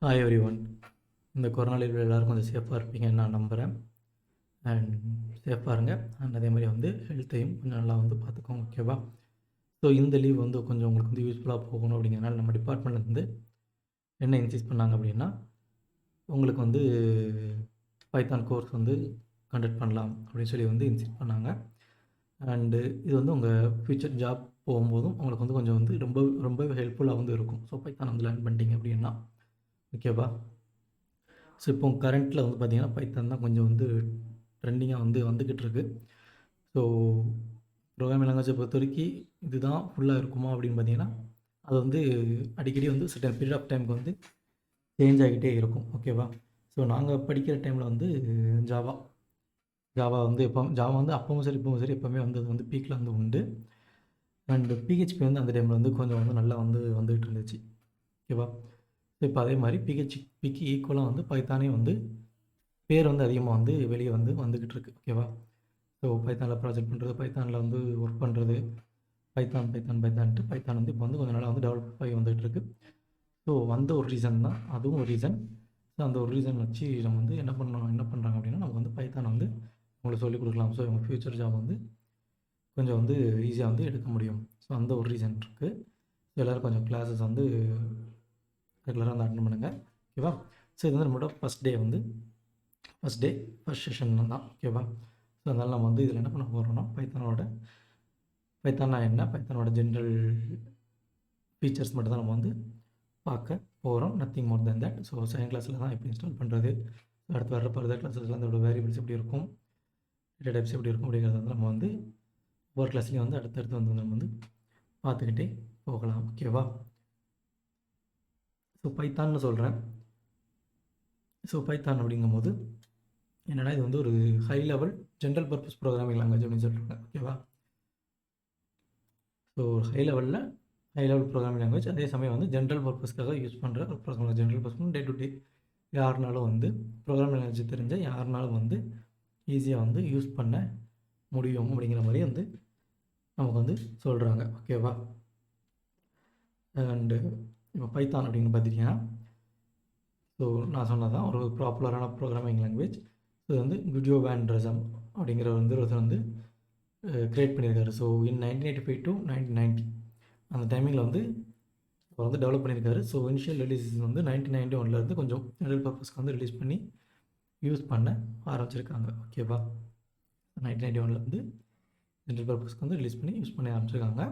Hi every one. இந்த corona லீவில் எல்லோரும் கொஞ்சம் சேஃபாக இருப்பீங்கன்னு நான் நம்புகிறேன். அண்ட் சேஃபாக இருங்க. அண்ட் அதே மாதிரி வந்து ஹெல்த்தையும் கொஞ்சம் நல்லா வந்து பார்த்துக்கோங்க, ஓகேவா? ஸோ இந்த லீவ் வந்து கொஞ்சம் உங்களுக்கு வந்து யூஸ்ஃபுல்லாக போகணும் அப்படிங்கிறனால நம்ம டிபார்ட்மெண்ட்லேருந்து என்ன இன்சிஸ்ட் பண்ணாங்க அப்படின்னா, உங்களுக்கு வந்து பைத்தான் கோர்ஸ் வந்து கண்டக்ட் பண்ணலாம் அப்படின்னு சொல்லி வந்து இன்சிஸ்ட் பண்ணாங்க. அண்டு இது வந்து உங்கள் ஃப்யூச்சர் ஜாப் போகும்போதும் உங்களுக்கு வந்து கொஞ்சம் வந்து ரொம்பவே ஹெல்ப்ஃபுல்லாக வந்து இருக்கும். ஸோ பைத்தான் வந்து லேர்ன் பண்ணிட்டீங்க அப்படின்னா, ஓகேவா? ஸோ இப்போ கரண்ட்டில் வந்து பார்த்திங்கன்னா பைத்தான் தான் கொஞ்சம் வந்து ட்ரெண்டிங்காக வந்து வந்துக்கிட்டு இருக்கு. ஸோ ப்ரோக்ராமிங் லாங்குவேஜை பொறுத்த வரைக்கும் இதுதான் ஃபுல்லாக இருக்குமா அப்படின்னு பார்த்தீங்கன்னா, அது வந்து அடிக்கடி வந்து சர்டன் பீரியட் ஆஃப் டைமுக்கு வந்து சேஞ்ச் ஆகிட்டே இருக்கும், ஓகேவா? ஸோ நாங்கள் படிக்கிற டைமில் வந்து ஜாவா ஜாவா வந்து ஜாவா வந்து அப்பவும் சரி இப்பவும் சரி எப்போவுமே வந்து அது வந்து பீக்கில் வந்து உண்டு. அண்டு பிஹெச்பி வந்து அந்த டைமில் வந்து கொஞ்சம் வந்து நல்லா வந்து வந்துகிட்டு இருந்துச்சு, ஓகேவா? ஸோ இப்போ அதே மாதிரி பிஹெச்பிக்கு ஈக்குவலாக வந்து பைத்தானே வந்து பேர் வந்து அதிகமாக வந்து வெளியே வந்து வந்துக்கிட்டு இருக்கு, ஓகேவா? ஸோ பைத்தானில் ப்ராஜெக்ட் பண்ணுறது, பைத்தானில் வந்து ஒர்க் பண்ணுறது, பைத்தான்ட்டு பைத்தான் வந்து இப்போ வந்து கொஞ்சம் நாளாக வந்து டெவலப் ஆகி வந்துகிட்டு இருக்கு. ஸோ வந்த ஒரு ரீசன் தான், அதுவும் ஒரு ரீசன். ஸோ அந்த ஒரு ரீசன் வச்சு நம்ம வந்து என்ன பண்ணுறாங்க அப்படின்னா, நமக்கு வந்து பைத்தானை வந்து உங்களுக்கு சொல்லிக் கொடுக்கலாம். ஸோ உங்கள் ஃப்யூச்சர் ஜாப் வந்து கொஞ்சம் வந்து ஈஸியாக வந்து எடுக்க முடியும். ஸோ அந்த ஒரு ரீசன் இருக்குது. ஸோ எல்லோரும் கொஞ்சம் கிளாஸஸ் வந்து ரெகுலராக வந்து அட்டன் பண்ணுங்கள், ஓகேவா? ஸோ இது வந்து நம்மளோட ஃபஸ்ட் ஃபஸ்ட் செஷன் தான், ஓகேவா? ஸோ அதனால் நம்ம வந்து இதில் என்ன பண்ண போகிறோம்னா, பைத்தானா என்ன, பைத்தானோட ஜென்ரல் ஃபீச்சர்ஸ் மட்டும் தான் நம்ம வந்து பார்க்க போகிறோம். Nothing more then that. So second கிளாஸில் தான் எப்படி இன்ஸ்டால் பண்ணுறது, அடுத்து வர ஃபர்தர் கிளாஸஸில் அதோட வேரியபிள்ஸ் எப்படி இருக்கும், டேட்டா டைப்ஸ் எப்படி இருக்கும் அப்படிங்கிறத வந்து நம்ம வந்து ஒவ்வொரு கிளாஸ்லேயும் வந்து அடுத்தடுத்து வந்து நம்ம வந்து பார்த்துக்கிட்டே போகலாம், ஓகேவா? ஸோ பைத்தான்னு சொல்கிறேன். ஸோ பைத்தான் அப்படிங்கும்போது என்னென்னா, இது வந்து ஒரு high level general purpose programming language அப்படின்னு சொல்கிறாங்க, ஓகேவா? ஸோ ஒரு ஹை லெவல் ப்ரோக்ராமிங் லாங்குவேஜ், அதே சமயம் வந்து ஜென்ரல் பர்பஸ்க்காக யூஸ் பண்ணுற ஒரு program. General purpose day to day யாருனாலும் வந்து ப்ரோக்ராமிங் லாங்குவேஜ் தெரிஞ்ச யாருனாலும் வந்து ஈஸியாக வந்து யூஸ் பண்ண முடியும் அப்படிங்கிற மாதிரி வந்து நமக்கு வந்து சொல்கிறாங்க, ஓகேவா? அண்டு இப்போ பைத்தான் அப்படின்னு பார்த்திங்கன்னா, ஸோ நான் சொன்னதான் ஒரு பாப்புலரான ப்ரோக்ராமிங் லாங்குவேஜ். இது வந்து குடியோ வேன் ரசம் அப்படிங்கிற ஒருத்தர் வந்து க்ரியேட் பண்ணியிருக்காரு. ஸோ இன் 1985 to 1990 அந்த டைமிங்கில் வந்து அவர் வந்து டெவலப் பண்ணியிருக்காரு. ஸோ இனிஷியல் ரிலீஸஸ் வந்து 1991 கொஞ்சம் ஜெனரல் பர்பஸ்க்கு வந்து ரிலீஸ் பண்ணி யூஸ் பண்ண ஆரம்பிச்சிருக்காங்க, ஓகேவா? 1991 ஜெனரல் பர்பஸ்க்கு வந்து ரிலீஸ் பண்ணி யூஸ் பண்ண ஆரம்பிச்சிருக்காங்க.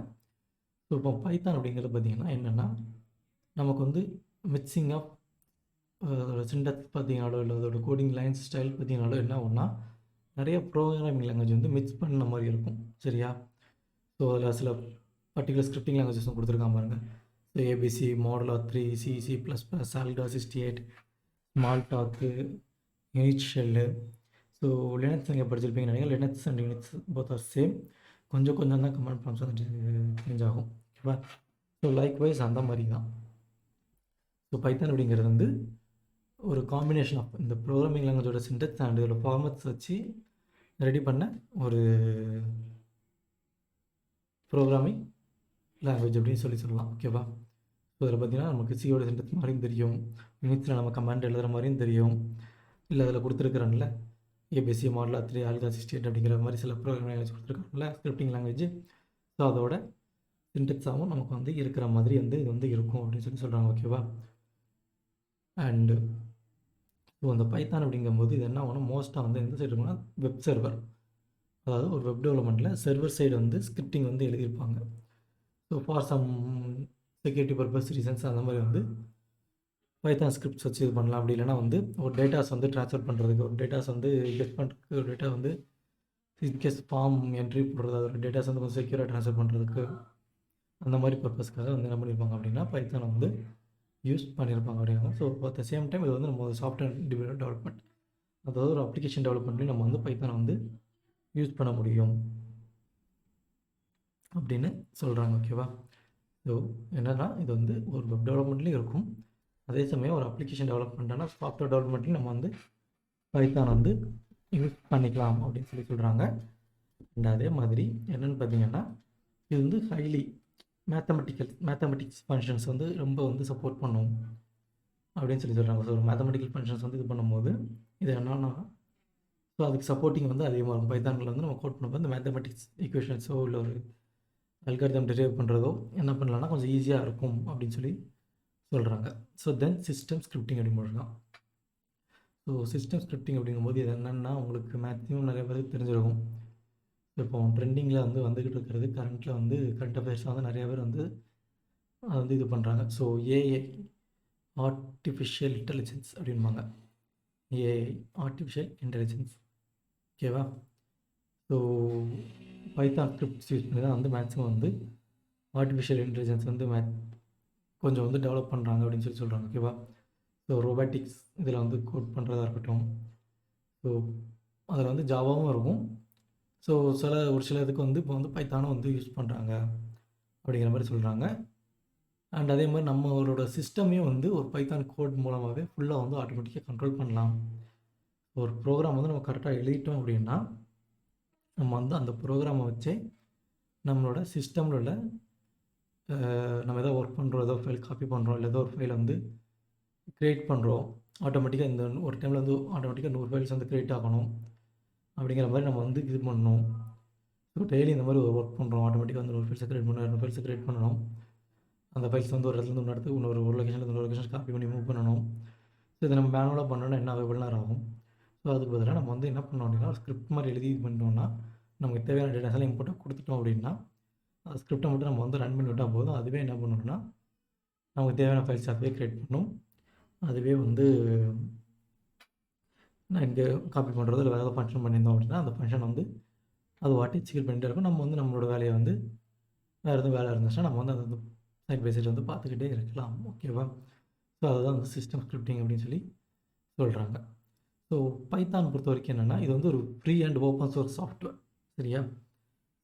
ஸோ இப்போ பைத்தான் அப்படிங்கிறது பார்த்திங்கன்னா என்னென்னா, நமக்கு வந்து மிக்சிங் ஆஃப் அதோட சின்டாக்ஸ் பார்த்தீங்கனாலோ இல்லை அதோட கோடிங் லைன்ஸ் ஸ்டைல் பார்த்தீங்கனாலோ என்ன ஒன்றா நிறைய ப்ரோக்ராமிங் லாங்குவேஜ் வந்து மிக்ஸ் பண்ண மாதிரி இருக்கும், சரியா? ஸோ அதில் சில பர்டிகுலர் ஸ்கிரிப்டிங் லாங்குவேஜஸும் கொடுத்துருக்காம பாருங்கள். ஸோ ஏபிசி, மாடலா 3, C++, சாலிடா 68, ஸ்மால் டாக்கு, யூனிட் ஷெல்லு. ஸோ லினக்ஸ் நீங்கள் படிச்சிருப்பீங்கன்னு நினைக்கிறேன். Linux and Unix both are same. கொஞ்சம் தான் கமெண்ட் ப்ராம்ஸ் வந்து சேஞ்ச் ஆகும், ஓகேவா? ஸோ லைக்வைஸ் அந்த மாதிரி தான். ஸோ பைத்தான் அப்படிங்கிறது வந்து ஒரு காம்பினேஷன் ஆஃப் இந்த ப்ரோக்ராமிங் லாங்குவேஜோட சின்டெக்ஸ் அண்ட் இதோட ஃபார்மட்ஸ் வச்சு ரெடி பண்ண ஒரு ப்ரோக்ராமிங் லாங்குவேஜ் அப்படின்னு சொல்லலாம், ஓகேவா? ஸோ அதில் பார்த்திங்கன்னா நமக்கு சியோட சின்டெக்ஸ் மாதிரியும் தெரியும், யூனிட்ஸில் நம்ம கமாண்ட் எழுதுகிற மாதிரியும் தெரியும், இல்லை அதில் கொடுத்துருக்குறான்ல ஏபிசி, மாடலா 3, ஆல்கா 68 அப்படிங்கிற மாதிரி சில ப்ரோக்ராமிங் லாங்குவேஜ் கொடுத்துருக்காங்கல்ல ஸ்கிரிப்டிங் லாங்குவேஜ். ஸோ அதோட சின்டெக்ஸாகவும் நமக்கு வந்து இருக்கிற மாதிரி வந்து இது வந்து இருக்கும் அப்படின்னு சொல்கிறாங்க, ஓகேவா? அண்டு ஸோ அந்த பைத்தான் அப்படிங்கும்போது இது என்ன ஆகணும், மோஸ்ட்டாக வந்து எந்த சைடு இருக்குன்னா வெப் சர்வர், அதாவது ஒரு வெப் டெவலப்மெண்ட்டில் சர்வர் சைடு வந்து ஸ்கிரிப்டிங் வந்து எழுதியிருப்பாங்க. So for some security purpose reasons அந்த மாதிரி வந்து பைத்தான் ஸ்கிரிப்ட்ஸ் வச்சு இது பண்ணலாம். அப்படி இல்லைனா வந்து ஒரு டேட்டாஸ் வந்து ட்ரான்ஸ்ஃபர் பண்ணுறதுக்கு, ஒரு டேட்டாஸ் வந்து கெட் பண்ணுறதுக்கு, ஒரு டேட்டா வந்து இன்கேஸ் ஃபார்ம் என்ட்ரி போடுறது, அதோட டேட்டாஸ் வந்து கொஞ்சம் செக்யூராக ட்ரான்ஸ்ஃபர் பண்ணுறதுக்கு, அந்த மாதிரி பர்பஸ்க்காக வந்து என்ன பண்ணியிருப்பாங்க அப்படின்னா பைத்தானை வந்து யூஸ் பண்ணியிருப்பாங்க அப்படின்னா. So at the same time இது வந்து நம்ம சாஃப்ட்வேர் டெவலப்மெண்ட், அதாவது ஒரு அப்ளிகேஷன் டெவலப்மெண்ட்லேயும் நம்ம வந்து பைத்தானை வந்து யூஸ் பண்ண முடியும் அப்படின்னு சொல்கிறாங்க, ஓகேவா? ஸோ என்னென்னா இது வந்து ஒரு வெப் டெவலப்மெண்ட்லேயும் இருக்கும், அதே சமயம் ஒரு அப்ளிகேஷன் டெவலப்மெண்ட்டான சாஃப்ட்வேர் டெவலப்மெண்ட்லையும் நம்ம வந்து பைத்தான் வந்து யூஸ் பண்ணிக்கலாம் அப்படின்னு சொல்கிறாங்க. அண்ட் அதே மாதிரி என்னென்னு பார்த்தீங்கன்னா, இது வந்து ஹைலி மேத்தமெட்டிக்ஸ் ஃபங்க்ஷன்ஸ் வந்து ரொம்ப வந்து சப்போர்ட் பண்ணும் அப்படின்னு சொல்கிறாங்க. ஸோ ஒரு மேத்தமெட்டிக்கல் ஃபங்க்ஷன்ஸ் வந்து இது பண்ணும்போது இது என்னன்னா, ஸோ அதுக்கு சப்போர்ட்டிங் வந்து அதிகமாக இருக்கும். பைத்தானில் வந்து நம்ம கோட் பண்ணும்போது இந்த மேத்தமெட்டிக்ஸ் ஈக்குவேஷன்ஸோ இல்லை ஒரு அல்காரிதம் டெரைவ் பண்ணுறதோ என்ன பண்ணலாம்னா கொஞ்சம் ஈஸியாக இருக்கும் அப்படின்னு சொல்லி சொல்கிறாங்க. ஸோ தென் சிஸ்டம் ஸ்கிரிப்டிங் அப்படின்னு போடுறாங்க. ஸோ சிஸ்டம் ஸ்கிரிப்டிங் அப்படிங்கும்போது இது என்னென்னா உங்களுக்கு மேக்ஸிமம் நிறைய பேருக்கு தெரிஞ்சிருக்கும். இப்போ ட்ரெண்டிங்கில் வந்து வந்துக்கிட்டு இருக்கிறது கரண்ட்டில் வந்து கரண்ட் அஃபேர்ஸில் வந்து நிறைய பேர் வந்து அது வந்து இது பண்ணுறாங்க. ஸோ ஏஐ ஆர்டிஃபிஷியல் இன்டெலிஜென்ஸ் அப்படின்பாங்க. ஏஐ ஆர்டிஃபிஷியல் இன்டெலிஜென்ஸ் ஓகேவா. ஸோ பைத்தான் ஸ்கிரிப்ட்ஸ் யூஸ் பண்ணி தான் வந்து மேக்ஸிமம் வந்து ஆர்டிஃபிஷியல் இன்டெலிஜென்ஸ் வந்து கொஞ்சம் வந்து டெவலப் பண்ணுறாங்க அப்படின்னு சொல்லி சொல்கிறாங்க. ஓகேவா. ஸோ ரோபாட்டிக்ஸ் இதில் வந்து கோட் பண்ணுறதா இருக்கட்டும். ஸோ அதில் வந்து ஜாவாவும் இருக்கும். ஸோ ஒரு சில இதுக்கு வந்து இப்போ வந்து பைத்தானும் வந்து யூஸ் பண்ணுறாங்க அப்படிங்கிற மாதிரி சொல்கிறாங்க. அண்ட் அதே மாதிரி நம்மளோட சிஸ்டமே வந்து ஒரு பைத்தான் கோட் மூலமாகவே ஃபுல்லாக வந்து ஆட்டோமேட்டிக்காக கண்ட்ரோல் பண்ணலாம். ஒரு ப்ரோக்ராம் வந்து நம்ம கரெக்டாக எழுதிட்டோம் அப்படின்னா நம்ம வந்து அந்த ப்ரோக்ராமை வச்சே நம்மளோட சிஸ்டமில் உள்ள நம்ம ஏதோ ஒர்க் பண்ணுறோம், ஏதோ ஃபைல் காப்பி பண்ணுறோம், இல்லை ஏதோ ஒரு ஃபைல் வந்து க்ரியேட் பண்ணுறோம், ஆட்டோமேட்டிக்காக இந்த ஒரு டைமில் வந்து ஆட்டோமேட்டிக்காக 100 ஃபைல்ஸ் வந்து க்ரியேட் ஆகணும் அப்படிங்கிற மாதிரி நம்ம வந்து இது பண்ணணும். ஸோ டெய்லி இந்த மாதிரி ஒரு ஒர்க் பண்ணுறோம், ஆட்டோமேட்டிக்காக வந்து 100 ஃபைல்ஸை க்ரியேட் பண்ணணும், 200 ஃபைல்ஸை க்ரியேட் பண்ணணும். அந்த ஃபைல்ஸ் வந்து ஒரு இடத்துலேருந்து இன்னொரு இடத்துக்கு ஒரு லொக்கேஷனில் இன்னொரு லொக்கேஷன் காப்பி பண்ணி மூவ் பண்ணணும். ஸோ இதை நம்ம மேனுவலாக பண்ணோன்னா என்ன எவ்வளோ நேரம் ஆகும். ஸோ அதுக்கு பதிலாக நம்ம வந்து என்ன பண்ணோம் அப்படின்னா ஸ்கிரிப்ட் மாதிரி எழுதி இது பண்ணிட்டோம்னா நமக்கு தேவையான டேட்டாஸ் எல்லாம் இம்போர்ட்டாக கொடுத்துட்டோம் அப்படின்னா அந்த ஸ்கிரிப்டை மட்டும் நம்ம வந்து ரன் பண்ணி விட்டால் போதும். அதுவே என்ன பண்ணணும்னா நமக்கு தேவையான ஃபைல்ஸ் அதுவே க்ரியேட் பண்ணும். அதுவே வந்து நான் இங்கே காப்பி பண்ணுறதோ இல்லை வேறு ஏதாவது ஃபங்க்ஷன் பண்ணியிருந்தோம் அப்படின்னா அந்த ஃபங்க்ஷன் வந்து அது வாட்டி எக்ஸிக்யூட் பண்ணிகிட்டே இருக்கும். நம்ம வந்து நம்மளோட வேலையை வந்து வேறு எதுவும் வேலை இருந்துச்சுன்னா நம்ம வந்து அதை வந்து சைட் பை சைட் வந்து பார்த்துக்கிட்டே இருக்கலாம். ஓகேவா. ஸோ அதுதான் வந்து சிஸ்டம் ஸ்கிரிப்டிங் அப்படின்னு சொல்லி சொல்கிறாங்க. ஸோ பைத்தான் பொறுத்த வரைக்கும் என்னென்னா இது வந்து ஒரு free and open source software. சரியா.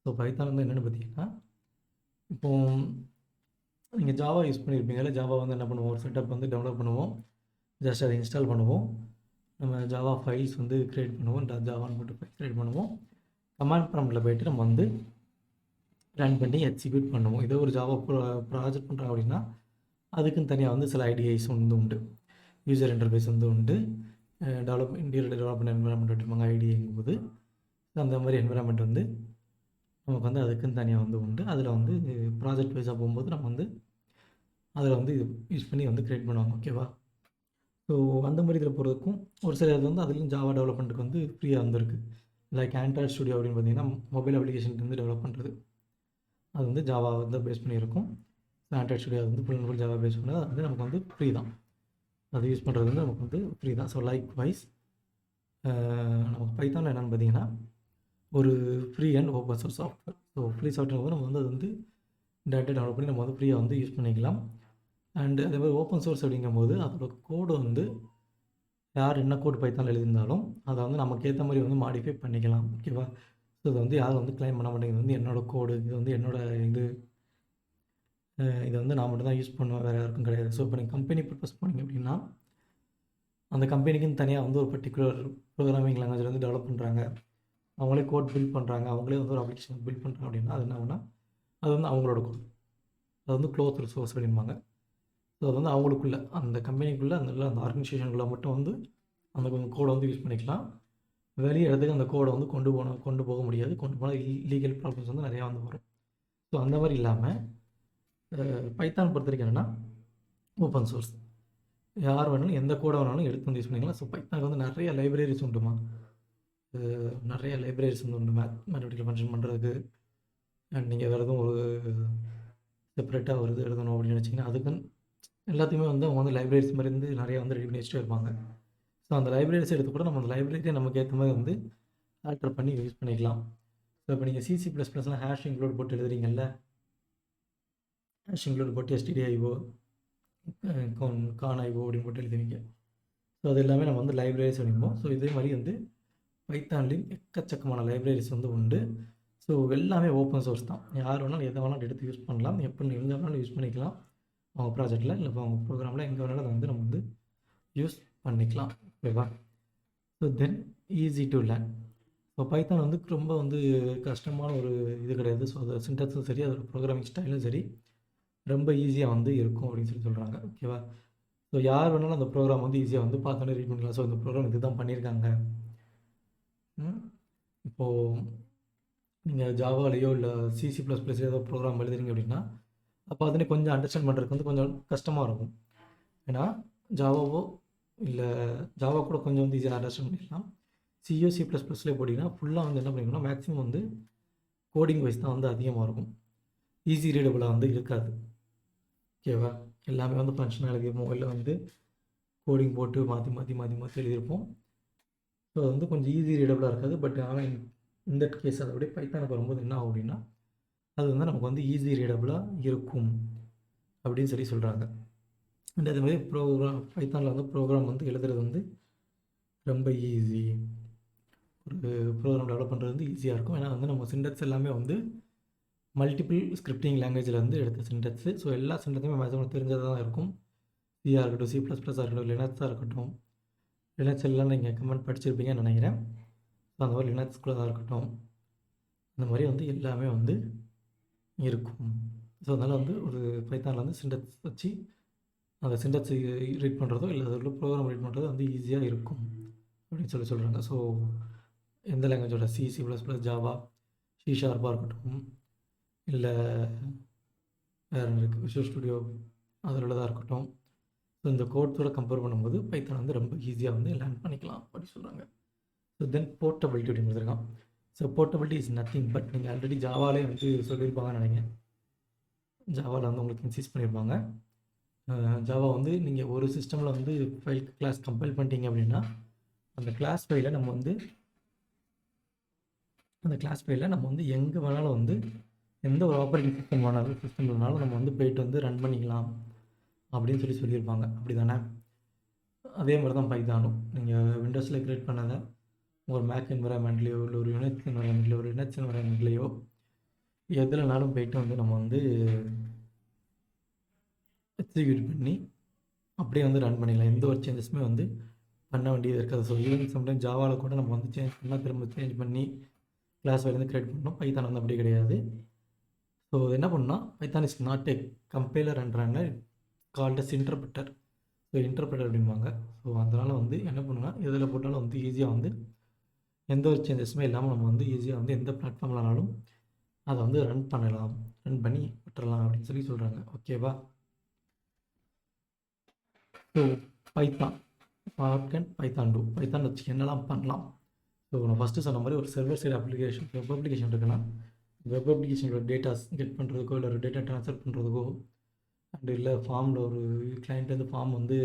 ஸோ பைத்தான் வந்து என்னென்னு பார்த்தீங்கன்னா இப்போது நீங்கள் ஜாவா யூஸ் பண்ணியிருப்பீங்கல்ல. ஜாவா வந்து என்ன பண்ணுவோம், ஒரு செட்டப் வந்து டெவலப் பண்ணுவோம், ஜஸ்ட் அதை இன்ஸ்டால் பண்ணுவோம், நம்ம ஜாவா ஃபைல்ஸ் வந்து க்ரியேட் பண்ணுவோம், ஜாவான்னு போட்டு ஃபைல் க்ரியேட் பண்ணுவோம், கமாண்ட் ப்ராம்ப்டில் போய்ட்டு நம்ம வந்து ரன் பண்ணி எக்ஸிக்யூட் பண்ணுவோம். இதே ஒரு ஜாவா ப்ராஜெக்ட் பண்ணுறோம் அப்படின்னா அதுக்குன்னு தனியாக வந்து சில ஐடிஐஸ் வந்து உண்டு, யூசர் இன்டர்ஃபேஸ் வந்து உண்டு, இன்டீரியர் டெவலப்மெண்ட் என்விரான்மெண்ட் வச்சுருப்பாங்க ஐடிங்கும்போது. அந்த மாதிரி என்விரான்மெண்ட் வந்து நமக்கு வந்து அதுக்குன்னு தனியாக வந்து உண்டு. அதில் வந்து ப்ராஜெக்ட் வைஸாக போகும்போது நம்ம வந்து அதில் வந்து யூஸ் பண்ணி வந்து க்ரியேட் பண்ணுவாங்க. ஓகேவா. ஸோ அந்த மாதிரி இதில் போகிறதுக்கும் ஒரு சில இது வந்து அதுலேயும் ஜாவா டெவலப்மெண்ட்டுக்கு வந்து ஃப்ரீயாக வந்துருக்கு. லைக் ஆண்ட்ராய்ட் ஸ்டுடியோ அப்படின்னு பார்த்தீங்கன்னா மொபைல் அப்ளிகேஷன் வந்து டெவலப் பண்ணுறது அது வந்து ஜாவா வந்து பேஸ் பண்ணியிருக்கும். ஆண்ட்ராய்ட் ஸ்டுடியோ வந்து full and full Java base பண்ணது அது வந்து நமக்கு வந்து ஃப்ரீ தான். அது யூஸ் பண்ணுறது வந்து நமக்கு வந்து ஃப்ரீ தான். ஸோ லைக் வைஸ் நமக்கு பைத்தானில் என்னென்னு பார்த்தீங்கன்னா ஒரு free and open source software. So free software வந்து நம்ம வந்து அது வந்து டேரெக்டாக டெவலப் பண்ணி நம்ம வந்து ஃப்ரீயாக வந்து யூஸ் பண்ணிக்கலாம். அண்ட் அதே மாதிரி ஓப்பன் சோர்ஸ் அப்படிங்கும்போது அதோட கோடு வந்து யார் என்ன கோடு பைத்தானில் எழுதியிருந்தாலும் அதை வந்து நமக்கு ஏற்ற மாதிரி வந்து மாடிஃபை பண்ணிக்கலாம். ஓகேவா. ஸோ இதை வந்து யாரும் வந்து கிளைம் பண்ண மாட்டேங்குது வந்து என்னோடய கோடு, இது வந்து என்னோடய இதை வந்து நான் மட்டும் தான் யூஸ் பண்ணுவேன், வேறு யாருக்கும் கிடையாது. ஸோ இப்போ நீங்கள் கம்பெனி பர்பஸ் போனீங்க அப்படின்னா அந்த கம்பெனிக்குன்னு தனியாக வந்து ஒரு பர்டிகுலர் ப்ரோக்ராமிங் லாங்குவேஜில் வந்து டெவலப் பண்ணுறாங்க, அவங்களே கோட் பில்ட் பண்ணுறாங்க, அவங்களே வந்து ஒரு அப்ளிகேஷன் பில்ட் பண்ணுறாங்க அப்படின்னா அது என்ன ஆகுனா அது வந்து அவங்களோட கோட், அது வந்து க்ளோஸ் ரிசோர்ஸ் அப்படின்பாங்க. ஸோ அது வந்து அவங்களுக்குள்ள அந்த கம்பெனிக்குள்ளே அந்த ஆர்கனைசேஷனுக்குள்ளே மட்டும் வந்து அந்த கோடை வந்து யூஸ் பண்ணிக்கலாம். வெளியே இடத்துக்கு அந்த கோடை வந்து கொண்டு போக முடியாது. கொண்டு போனால் லீகல் ப்ராப்ளம்ஸ் வந்து நிறையா வந்து வரும். ஸோ அந்த மாதிரி இல்லாமல் பைத்தான் பொறுத்த வரைக்கும் என்னென்னா ஓப்பன் சோர்ஸ், யார் வேணாலும் எந்த கோடை வேணாலும் எடுத்து வந்து யூஸ் பண்ணிக்கலாம். ஸோ பைத்தானுக்கு வந்து நிறைய லைப்ரரிஸ் உண்டுமா, நிறைய லைப்ரரிஸ் வந்து உண்டு மேத்தமெட்டிக்கல் ஃபங்க்ஷன் பண்ணுறதுக்கு. அண்ட் நீங்கள் வேறு எதுவும் ஒரு செப்பரேட்டாக வருது எழுதணும் அப்படின்னு நினச்சிங்கன்னா அதுக்குன்னு எல்லாத்தையுமே வந்து அவங்க வந்து லைப்ரரிஸ் மாதிரி வந்து நிறையா வந்து ரெடி பண்ணி வச்சுட்டு இருப்பாங்க. ஸோ அந்த லைப்ரரிஸ் எடுத்து கூட நம்ம அந்த லைப்ரரியை நமக்கு ஏற்ற மாதிரி வந்து ஆல்டர் பண்ணி யூஸ் பண்ணிக்கலாம். ஸோ இப்போ நீங்கள் C++லாம் ஹேஷ் இன்க்ளூட் போட்டு எழுதுறீங்கல்ல, ஹேஷ் இன்க்ளூட் போட்டு stdio con.io அப்படின்னு போட்டு எழுதுவீங்க. ஸோ அது எல்லாமே நம்ம வந்து லைப்ரரிஸ் அப்படிம்போம். ஸோ இதே மாதிரி வந்து பைத்தான்லேயும் எக்கச்சக்கமான லைப்ரரிஸ் வந்து உண்டு. ஸோ எல்லாமே ஓப்பன் சோர்ஸ் தான். யார் வேணாலும் எதை வேணாலும் எடுத்து யூஸ் பண்ணலாம், எப்போ எங்கே வேணாலும் யூஸ் பண்ணிக்கலாம். அவங்க ப்ராஜெக்டில் இல்லை அவங்க ப்ரோக்ராமில் எங்கே வேணாலும் அதை வந்து நம்ம வந்து யூஸ் பண்ணிக்கலாம். ஓகேவா. So then easy to learn. So Python வந்து ரொம்ப வந்து கஷ்டமான ஒரு இது கிடையாது. ஸோ அது சின்டாக்ஸும் சரி, அதோட ப்ரோக்ராமிங் ஸ்டைலும் சரி ரொம்ப ஈஸியாக வந்து இருக்கும் அப்படின்னு சொல்லி சொல்கிறாங்க. ஓகேவா. ஸோ ஸோ யார் வேணாலும் அந்த ப்ரோக்ராம் வந்து ஈஸியாக வந்து பார்த்தோன்னே ரீட் பண்ணிக்கலாம். ஸோ இந்த ப்ரோக்ராம் இது தான் பண்ணியிருக்காங்க. இப்போது நீங்கள் ஜாவாலேயோ இல்லை C++ ஏதோ ப்ரோக்ராம் எழுதுறீங்க அப்படின்னா அப்போ அதனே கொஞ்சம் அண்டர்ஸ்டாண்ட் பண்ணுறதுக்கு வந்து கொஞ்சம் கஷ்டமாக இருக்கும். ஏன்னா ஜாவாவோ இல்லை ஜாவா கூட கொஞ்சம் வந்து ஈஸியாக அண்டர்ஸ்டாண்ட் பண்ணிடலாம். C++லேயே போட்டிங்கன்னா ஃபுல்லாக வந்து என்ன பண்ணிக்கணும்னா மேக்ஸிமம் வந்து கோடிங் வைஸ் தான் வந்து அதிகமாக இருக்கும். ஈஸி ரீடபுளாக வந்து இருக்காது. ஓகேவா? எல்லாமே வந்து ஃபங்க்ஷனாக எழுதியிருப்போம், இல்லை வந்து கோடிங் போட்டு மாற்றி எழுதியிருப்போம். ஸோ அது வந்து கொஞ்சம் ஈஸி ரீடபுளாக இருக்காது. பட் ஆனால் இந்த கேஸ் அதை விட பைத்தானுக்கு வரும்போது என்ன ஆகும் அப்படின்னா அது வந்து நமக்கு வந்து ஈஸி ரீடபுளாக இருக்கும் அப்படின்னு சொல்கிறாங்க. அண்ட் அதே மாதிரி பைத்தானில் வந்து ப்ரோக்ராம் வந்து எழுதுறது வந்து ரொம்ப ஈஸி. ஒரு ப்ரோக்ராம் டெவலப் பண்ணுறது வந்து ஈஸியாக இருக்கும். ஏன்னா வந்து நம்ம சின்டெக்ஸ் எல்லாமே வந்து மல்டிபிள் ஸ்கிரிப்டிங் லாங்குவேஜில் வந்து எடுத்த சின்டெக்ஸு. ஸோ எல்லா சின்டெக்ஸுமே மேக்ஸிமம் தெரிஞ்சதாக தான் இருக்கும். சியாக இருக்கட்டும், C++ இருக்கட்டும், லினக்ஸாக இருக்கட்டும். லினக்ஸ் எல்லாம் நீங்கள் கமெண்ட் படிச்சிருப்பீங்கன்னு நினைக்கிறேன். ஸோ அந்த மாதிரி லினக்ஸ்குள்ளதாக இருக்கட்டும், இந்த மாதிரி வந்து எல்லாமே வந்து இருக்கும். ஸோ அதனால் வந்து ஒரு பைத்தானில் வந்து சின்டெக்ஸ் வச்சு அந்த சின்டெக்ஸ் ரீட் பண்ணுறதோ இல்லை அதில் ப்ரோக்ராம் ரீட் பண்ணுறதோ வந்து ஈஸியாக இருக்கும் அப்படின்னு சொல்கிறாங்க. ஸோ எந்த லாங்குவேஜோட C++, ஜாவா, C# இருக்கட்டும், இல்லை வேறு என்ன இருக்குது, விஷுவல் ஸ்டுடியோ அதில் உள்ளதாக இருக்கட்டும். ஸோ இந்த கோட்ஸோட கம்பேர் பண்ணும்போது பைத்தான் வந்து ரொம்ப ஈஸியாக வந்து லேர்ன் பண்ணிக்கலாம் அப்படி சொல்கிறாங்க. ஸோ தென் போர்ட்டபிலிட்டி அப்படின்னு கொடுத்துருக்கான். So portability is nothing but நீங்கள் ஆல்ரெடி ஜாவாலே வந்து சொல்லியிருப்பாங்கன்னு நினைக்கிறேன். ஜாவாவில் வந்து உங்களுக்கு இன்சிஸ்ட் பண்ணியிருப்பாங்க. ஜாவா வந்து நீங்கள் ஒரு சிஸ்டமில் வந்து ஃபைல் கிளாஸ் கம்பைல் பண்ணிட்டீங்க அப்படின்னா அந்த கிளாஸ் ஃபைலை நம்ம வந்து எங்கே வேணாலும் வந்து எந்த ஒரு ஆப்ரேட்டிங் சிஸ்டம்னாலும் நம்ம வந்து போய்ட்டு வந்து ரன் பண்ணிக்கலாம் அப்படின்னு சொல்லியிருப்பாங்க. அப்படி தானே? அதே மாதிரி தான் பைத்தானும். நீங்கள் விண்டோஸில் க்ரியேட் பண்ணதை ஒரு மேக் என்வரான்மெண்ட்லேயோ இல்லை ஒரு யுனிக்ஸ் என்வரான்மெண்ட்லேயோ ஒரு லினக்ஸ் என்வரான்மெண்ட்லேயோ எதுலனாலும் போய்ட்டு வந்து நம்ம வந்து எக்ஸிக்யூட் பண்ணி அப்படியே வந்து ரன் பண்ணிக்கலாம். எந்த ஒரு சேஞ்சஸுமே வந்து பண்ண வேண்டியது இருக்காது. ஸோ ஈவன் சம்டைம் ஜாவாவில் கூட நம்ம வந்து சேஞ்ச் பண்ணால் திரும்ப சேஞ்ச் பண்ணி கிளாஸ் வந்து க்ரியேட் பண்ணோம். பைத்தான் வந்து அப்படி கிடையாது. ஸோ என்ன பண்ணால் Python is not a compiler என்றாங்க, called as interpreter. So interpreter அப்படிம்பாங்க. ஸோ அதனால் வந்து என்ன பண்ணுன்னா எதில் போட்டாலும் வந்து ஈஸியாக வந்து எந்த ஒரு சேஞ்சஸுமே இல்லாமல் நம்ம வந்து ஈஸியாக வந்து எந்த பிளாட்ஃபார்ம்லனாலும் அதை வந்து ரன் பண்ணி விட்டுறலாம் அப்படின்னு சொல்கிறாங்க. ஓகேவா? ஸோ பைத்தான் பைத்தான் பைத்தான் வச்சு என்னெல்லாம் பண்ணலாம்? ஸோ நான் ஃபஸ்ட்டு சொன்ன மாதிரி ஒரு server side application, web application இருக்குன்னா வெப் அப்ளிகேஷனோட டேட்டாஸ் கெட் பண்ணுறதுக்கோ இல்லை ஒரு டேட்டா ட்ரான்ஸ்ஃபர் பண்ணுறதுக்கோ அண்டு இல்லை ஃபார்மில் ஒரு கிளைண்ட்லேருந்து ஃபார்ம் வந்து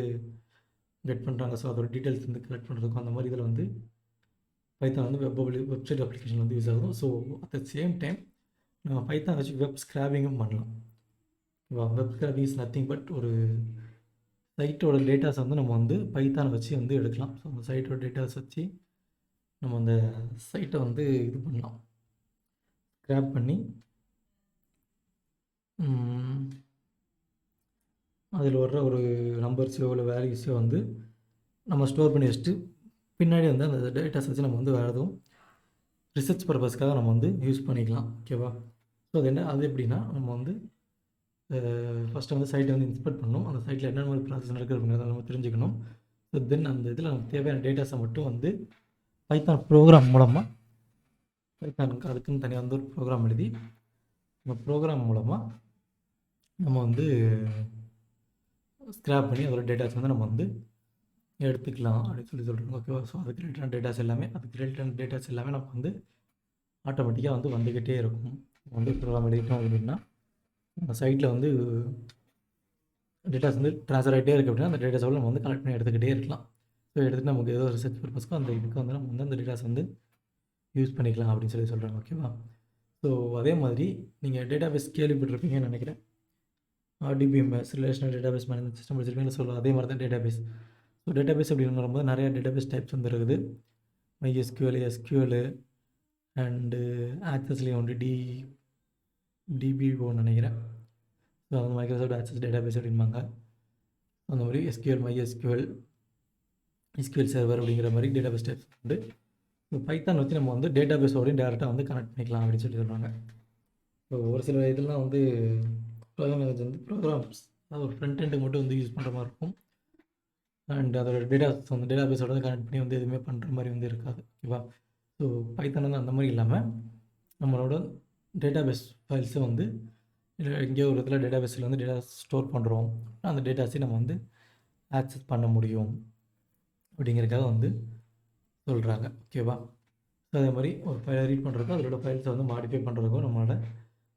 கெட் பண்ணுறாங்க. ஸோ அதோட டீட்டெயில்ஸ் வந்து கலெக்ட் பண்ணுறதுக்கும் அந்த மாதிரி இதில் வந்து பைத்தான் வந்து வெப்சைட் அப்ளிகேஷன் வந்து யூஸ் ஆகும். So at the same time நம்ம பைத்தான் வச்சு வெப் ஸ்க்ராபிங்கும் பண்ணலாம். வெப் ஸ்க்ராபிங் இஸ் நத்திங் பட் ஒரு சைட்டோட டேட்டாஸ் வந்து நம்ம வந்து பைத்தானை வச்சு வந்து எடுக்கலாம். ஸோ அந்த சைட்டோட டேட்டாஸ் வச்சு நம்ம அந்த சைட்டை வந்து இது பண்ணலாம், ஸ்க்ராப் பண்ணி அதில் வர்ற ஒரு நம்பர்ஸோ இல்லை வேல்யூஸோ வந்து நம்ம ஸ்டோர் பண்ணி வச்சுட்டு பின்னாடி வந்து அந்த டேட்டாஸ் வச்சு நம்ம வந்து வேறு எதுவும் ரிசர்ச் பர்பஸ்க்காக நம்ம வந்து யூஸ் பண்ணிக்கலாம். ஓகேவா? ஸோ அது எப்படின்னா நம்ம வந்து ஃபஸ்ட்டு வந்து சைட்டை வந்து இன்ஸ்பெக்ட் பண்ணணும். அந்த சைட்டில் என்னென்ன மாதிரி ப்ராசஸ் நடக்குதுங்கிறத நம்ம தெரிஞ்சுக்கணும். ஸோ தென் அந்த இதில் நமக்கு தேவையான டேட்டாஸை மட்டும் வந்து பைத்தான் ப்ரோக்ராம் மூலமாக பைத்தானுக்கு அதுக்குன்னு தனியாக வந்து ஒரு ப்ரோக்ராம் எழுதி அந்த ப்ரோக்ராம் மூலமாக நம்ம வந்து ஸ்க்ராப் பண்ணி அதோட டேட்டாஸ் வந்து நம்ம வந்து எடுத்துக்கலாம் அப்படின்னு சொல்கிறாங்க. ஓகேவா? ஸோ அதுக்கு ரிலேட்டடான டேட்டாஸ் எல்லாமே நம்ம வந்து ஆட்டோமேட்டிக்காக வந்து வந்துக்கிட்டே இருக்கும். வந்து ப்ரோக்ராம் எழுதிட்டோம் அப்படின்னா அந்த சைட்டில் வந்து டேட்டாஸ் வந்து ட்ரான்ஸ்ஃபர் ஆகிட்டே இருக்குது அப்படின்னா அந்த டேட்டாஸோட நம்ம வந்து கலெக்ட் பண்ணி எடுத்துக்கிட்டே இருக்கலாம். ஸோ எடுத்துகிட்டு நமக்கு ஏதோ ரிசர்ச் பர்பஸ்க்கோ அந்த இதுக்கு வந்து நம்ம வந்து அந்த டேட்டாஸ் வந்து யூஸ் பண்ணிக்கலாம் அப்படின்னு சொல்கிறாங்க. ஓகேவா? ஸோ அதே மாதிரி நீங்கள் டேட்டாபேஸ் கேள்விப்பட்டிருப்பீங்கன்னு நினைக்கிறேன். RDBMS relational database management system வச்சுருப்பீங்கன்னு சொல்லலாம். அதே மாதிரி தான் டேட்டாபேஸ். ஸோ டேட்டாபேஸ் அப்படின்னு வரும்போது நிறையா டேட்டாபேஸ் டைப்ஸ் வந்து இருக்குது. MySQL, SQL அண்டு ஆக்சஸ்லேயும் வந்து DBO நினைக்கிறேன். ஸோ அந்த மைக்ரோசாஃப்ட் ஆக்சஸ் டேட்டாபேஸ் அப்படிம்பாங்க. அந்த மாதிரி SQL, MySQL, SQL சர்வர் அப்படிங்கிற மாதிரி டேட்டாபேஸ் டைப்ஸ் வந்து ஸோ பைத்தான் வச்சு நம்ம வந்து டேட்டாபேஸோடையும் டேரெக்டாக வந்து கனெக்ட் பண்ணிக்கலாம் அப்படின்னு சொல்கிறாங்க. ஸோ ஒரு சில இதெல்லாம் வந்து ப்ரோக்ராம் வந்து ப்ரோக்ராம்ஸ் அதாவது ஒரு ஃப்ரண்ட் எண்டுக்கு மட்டும் வந்து யூஸ் பண்ணுற மாதிரி இருக்கும். அண்ட் அதோட டேட்டாஸ் வந்து டேட்டாபேஸோட கனெக்ட் பண்ணி வந்து எதுவுமே பண்ணுற மாதிரி வந்து இருக்காது. ஓகேவா? ஸோ பைத்தான் வந்து அந்த மாதிரி இல்லாமல் நம்மளோட டேட்டாபேஸ் ஃபைல்ஸை வந்து எங்கேயோ ஒரு இடத்துல டேட்டாபேஸில் வந்து டேட்டா ஸ்டோர் பண்ணுறோம். அந்த டேட்டாஸையும் நம்ம வந்து ஆக்சஸ் பண்ண முடியும் அப்படிங்கிறதுக்காக வந்து சொல்கிறாங்க. ஓகேவா? ஸோ அதே மாதிரி ஒரு ஃபைலை ரீட் பண்ணுறதுக்கும் அதோட ஃபைல்ஸை வந்து மாடிஃபை பண்ணுறதுக்கும் நம்மளால்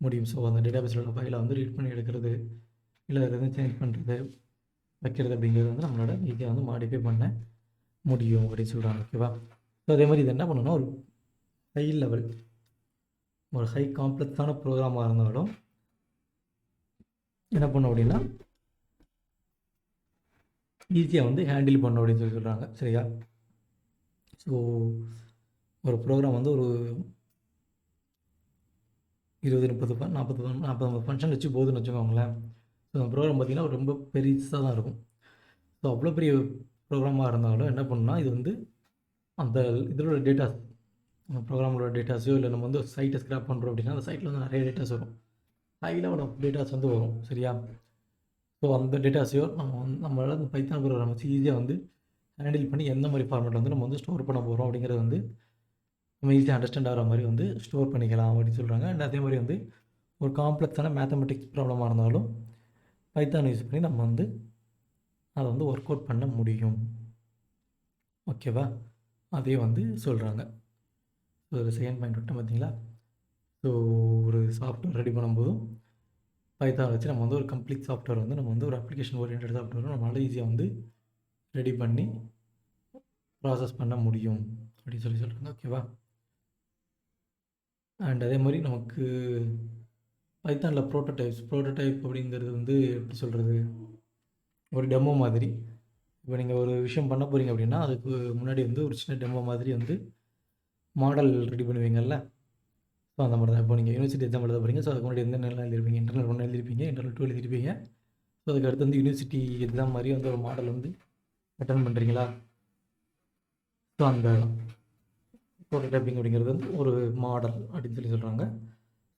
முடியும். ஸோ அந்த டேட்டாபேஸில் உள்ள ஃபைலை வந்து ரீட் பண்ணி எடுக்கிறது, இல்லை அதில் எதுவும் சேஞ்ச் பண்ணுறது, வைக்கிறது அப்படிங்கிறது வந்து நம்மளோட ஈஸியாக வந்து மாடிஃபை பண்ண முடியும் அப்படின்னு சொல்கிறாங்க. ஓகேவா? ஸோ அதே மாதிரி இது என்ன பண்ணணும்னா ஒரு ஹை லெவல், ஒரு ஹை காம்ப்ளெக்ஸான ப்ரோக்ராமாக இருந்தாலும் என்ன பண்ணும் அப்படின்னா ஈஸியாக வந்து ஹேண்டில் பண்ணும் அப்படின்னு சொல்கிறாங்க. சரியா? ஸோ ஒரு ப்ரோக்ராம் வந்து ஒரு 20, 30, 40, 50 ஃபங்க்ஷன் வச்சு போகுதுன்னு வச்சுக்கோங்களேன். ஸோ அந்த ப்ரோக்ராம் பார்த்திங்கன்னா ரொம்ப பெருசாக தான் இருக்கும். ஸோ அவ்வளோ பெரிய ப்ரோக்ராமாக இருந்தாலும் என்ன பண்ணுன்னா இது வந்து அந்த இதோட டேட்டாஸ், அந்த ப்ரோக்ராமோட டேட்டாஸோ இல்லை நம்ம வந்து சைட்டை ஸ்க்ராப் பண்ணுறோம் அப்படின்னா அந்த சைட்டில் வந்து நிறைய டேட்டாஸ் வரும். ஹை லெவல் ஆஃப் டேட்டாஸ் வந்து வரும். சரியா? ஸோ அந்த டேட்டாஸையோ நம்மளால் அந்த பைத்தான் ப்ரோக்ராம் வச்சு ஈஸியாக வந்து ஹேண்டில் பண்ணி எந்த மாதிரி ஃபார்மேட்டில் வந்து நம்ம வந்து ஸ்டோர் பண்ண போகிறோம் அப்படிங்கிறது வந்து நம்ம ஈஸியாக அண்டர்ஸ்டாண்ட் ஆகிற மாதிரி வந்து ஸ்டோர் பண்ணிக்கலாம் அப்படின்னு சொல்கிறாங்க. அண்ட் அதே மாதிரி வந்து ஒரு காம்ப்ளெக்ஸான மேத்தமெட்டிக்ஸ் ப்ராப்ளமாக இருந்தாலும் பைத்தான் யூஸ் பண்ணி நம்ம வந்து அதை வந்து ஒர்க் அவுட் பண்ண முடியும். ஓகேவா? அதே வந்து சொல்கிறாங்க. ஸோ ஒரு செகண்ட் பாயிண்ட் விட்டோம் பார்த்தீங்களா? ஸோ ஒரு சாஃப்ட்வேர் ரெடி பண்ணும்போதும் பைத்தான் வச்சு நம்ம வந்து ஒரு கம்ப்ளீட் சாஃப்ட்வேர் வந்து நம்ம வந்து ஒரு அப்ளிகேஷன் ஓரியன்டட் சாஃப்ட்வேரும் நம்மளால் ஈஸியாக வந்து ரெடி பண்ணி ப்ராசஸ் பண்ண முடியும் அப்படின்னு சொல்கிறாங்க. ஓகேவா? அண்ட் அதே மாதிரி நமக்கு பைத்தானில் ப்ரோட்டோடைப் அப்படிங்கிறது வந்து எப்படி சொல்கிறது, ஒரு டெமோ மாதிரி. இப்போ நீங்கள் ஒரு விஷயம் பண்ண போகிறீங்க அப்படின்னா அதுக்கு முன்னாடி வந்து ஒரு சின்ன டெமோ மாதிரி வந்து மாடல் ரெடி பண்ணுவீங்கள்ல. ஸோ அந்த மாதிரி தான் இப்போ நீங்கள் யூனிவர்சிட்டி எக்ஸாம் எழுத போகிறீங்க. ஸோ அதுக்கு முன்னாடி எந்த நிலையில் எழுதிருப்பீங்க, இன்டர்னல் 1 எழுதிருப்பீங்க, இன்டர்னல் 2 எழுதிருப்பீங்க. ஸோ அதுக்கு அடுத்து வந்து யூனிவர்சிட்டி எக்ஸாம் மாதிரி வந்து ஒரு மாடல் வந்து அட்டன் பண்ணுறீங்களா? ஸோ அந்த ப்ரோட்டோடைப்பிங் அப்படிங்கிறது வந்து ஒரு மாடல் அப்படின்னு சொல்கிறாங்க.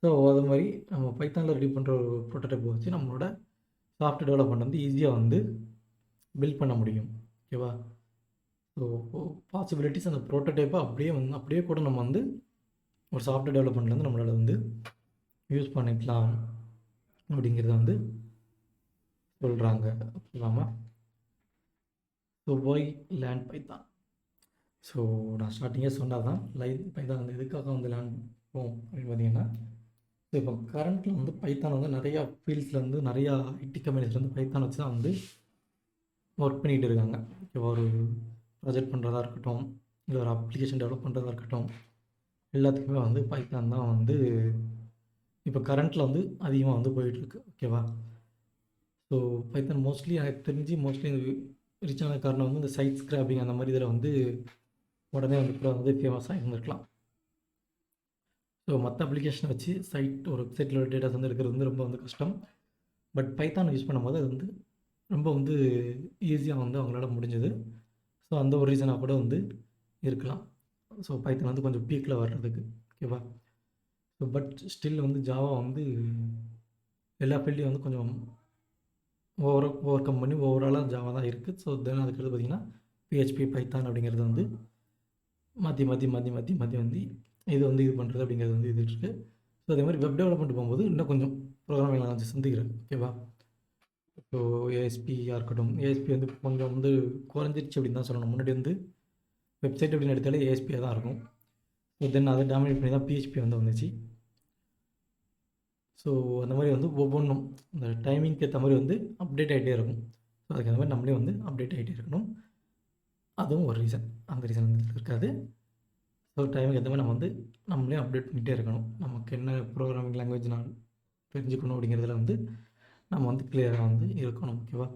ஸோ அது மாதிரி நம்ம பைத்தானில் ரெடி பண்ணுற ஒரு ப்ரோட்டோடைப்பை வச்சு நம்மளோட சாஃப்ட்வேர் டெவலப்மெண்ட் வந்து ஈஸியாக வந்து பில்ட் பண்ண முடியும். ஓகேவா? ஸோ பாசிபிலிட்டிஸ் அந்த ப்ரோட்டோடைப்பை அப்படியே கூட நம்ம வந்து ஒரு சாஃப்ட்வேர் டெவலப்மெண்ட்லேருந்து நம்மளால் வந்து யூஸ் பண்ணிக்கலாம் அப்படிங்கிறத வந்து சொல்கிறாங்க. ஓகேவாமா? So why learn Python. So நான் ஸ்டார்டிங்கே சொன்னால் தான் பைத்தான் வந்து எதுக்காக வந்து லேர்ன் பண்ணுவோம் அப்படின்னு பார்த்தீங்கன்னா, ஸோ இப்போ கரண்ட்டில் வந்து பைத்தான் வந்து நிறையா ஃபீல்ட்ஸில் வந்து நிறையா ஐடி கம்பெனிஸில் வந்து பைத்தான் வச்சு தான் வந்து ஒர்க் பண்ணிகிட்டு இருக்காங்க. ஓகேவா? ஒரு ப்ராஜெக்ட் பண்ணுறதா இருக்கட்டும், இல்லை ஒரு அப்ளிகேஷன் டெவலப் பண்ணுறதா இருக்கட்டும், எல்லாத்துக்குமே வந்து பைத்தான் தான் வந்து இப்போ கரண்ட்டில் வந்து அதிகமாக வந்து போயிட்டுருக்கு. ஓகேவா? ஸோ பைத்தான் மோஸ்ட்லி எனக்கு தெரிஞ்சு ரீச் ஆன காரணம் வந்து இந்த சைட் ஸ்க்ராப்பிங் அந்த மாதிரி இதில் வந்து உடனே வந்து கூட வந்து ஃபேமஸாக இருந்திருக்கலாம். ஸோ மற்ற அப்ளிகேஷனை வச்சு ஒரு வெப்சைட்டில் ஒரு டேட்டாஸ் வந்து எடுக்கிறது வந்து ரொம்ப வந்து கஷ்டம். பட் பைத்தான் யூஸ் பண்ணும்போது அது வந்து ரொம்ப வந்து ஈஸியாக வந்து அவங்களால முடிஞ்சது. ஸோ அந்த ஒரு ரீசனாக கூட வந்து இருக்கலாம். ஸோ பைத்தான் வந்து கொஞ்சம் பீக்கில் வர்றதுக்கு. ஓகேவா? ஸோ பட் ஸ்டில் வந்து ஜாவா வந்து எல்லா ஃபீல்டையும் வந்து கொஞ்சம் ஓவர் கம் பண்ணி ஓவராலாக ஜாவா தான் இருக்குது. ஸோ தென் அதுக்கடுத்து பார்த்திங்கன்னா பிஹெச்பி பைத்தான் அப்படிங்கிறது வந்து மாற்றி வந்து இது வந்து இது பண்ணுறது அப்படிங்கிறது வந்து இது இருக்குது. ஸோ அதே மாதிரி வெப் டெவலப்மெண்ட் போகும்போது இன்னும் கொஞ்சம் ப்ரோக்ராமிங் லாங்குவேஜ் சந்திக்கிறேன். ஓகேவா? ஸோ ஏஎஸ்பியாக இருக்கட்டும், ஏஎஸ்பி வந்து கொஞ்சம் வந்து குறைஞ்சிருச்சு அப்படின்னு தான் சொல்லணும். முன்னாடி வந்து வெப்சைட் அப்படின்னு எடுத்தாலே ஏஎஸ்பியாக தான் இருக்கும். ஸோ தென் அதை டாமினேட் பண்ணி தான் பிஹெச்பி வந்து வந்துச்சு. ஸோ அந்த மாதிரி வந்து ஒவ்வொன்றும் இந்த டைமிங்க்கு ஏற்ற மாதிரி வந்து அப்டேட் ஆகிட்டே இருக்கும். ஸோ அதுக்கு அந்த மாதிரி நம்மளே வந்து அப்டேட் ஆகிட்டே இருக்கணும். அதுவும் ஒரு ரீசன். அந்த ரீசன் வந்து இருக்காது. ஸோ டைமுக்கு ஏற்ற மாதிரி நம்ம வந்து நம்மளே அப்டேட் பண்ணிகிட்டே இருக்கணும். நமக்கு என்ன ப்ரோக்ராமிங் லாங்குவேஜ் நான் தெரிஞ்சுக்கணும் அப்படிங்கிறதுல வந்து நம்ம வந்து கிளியராக வந்து இருக்கணும். ஓகேவா?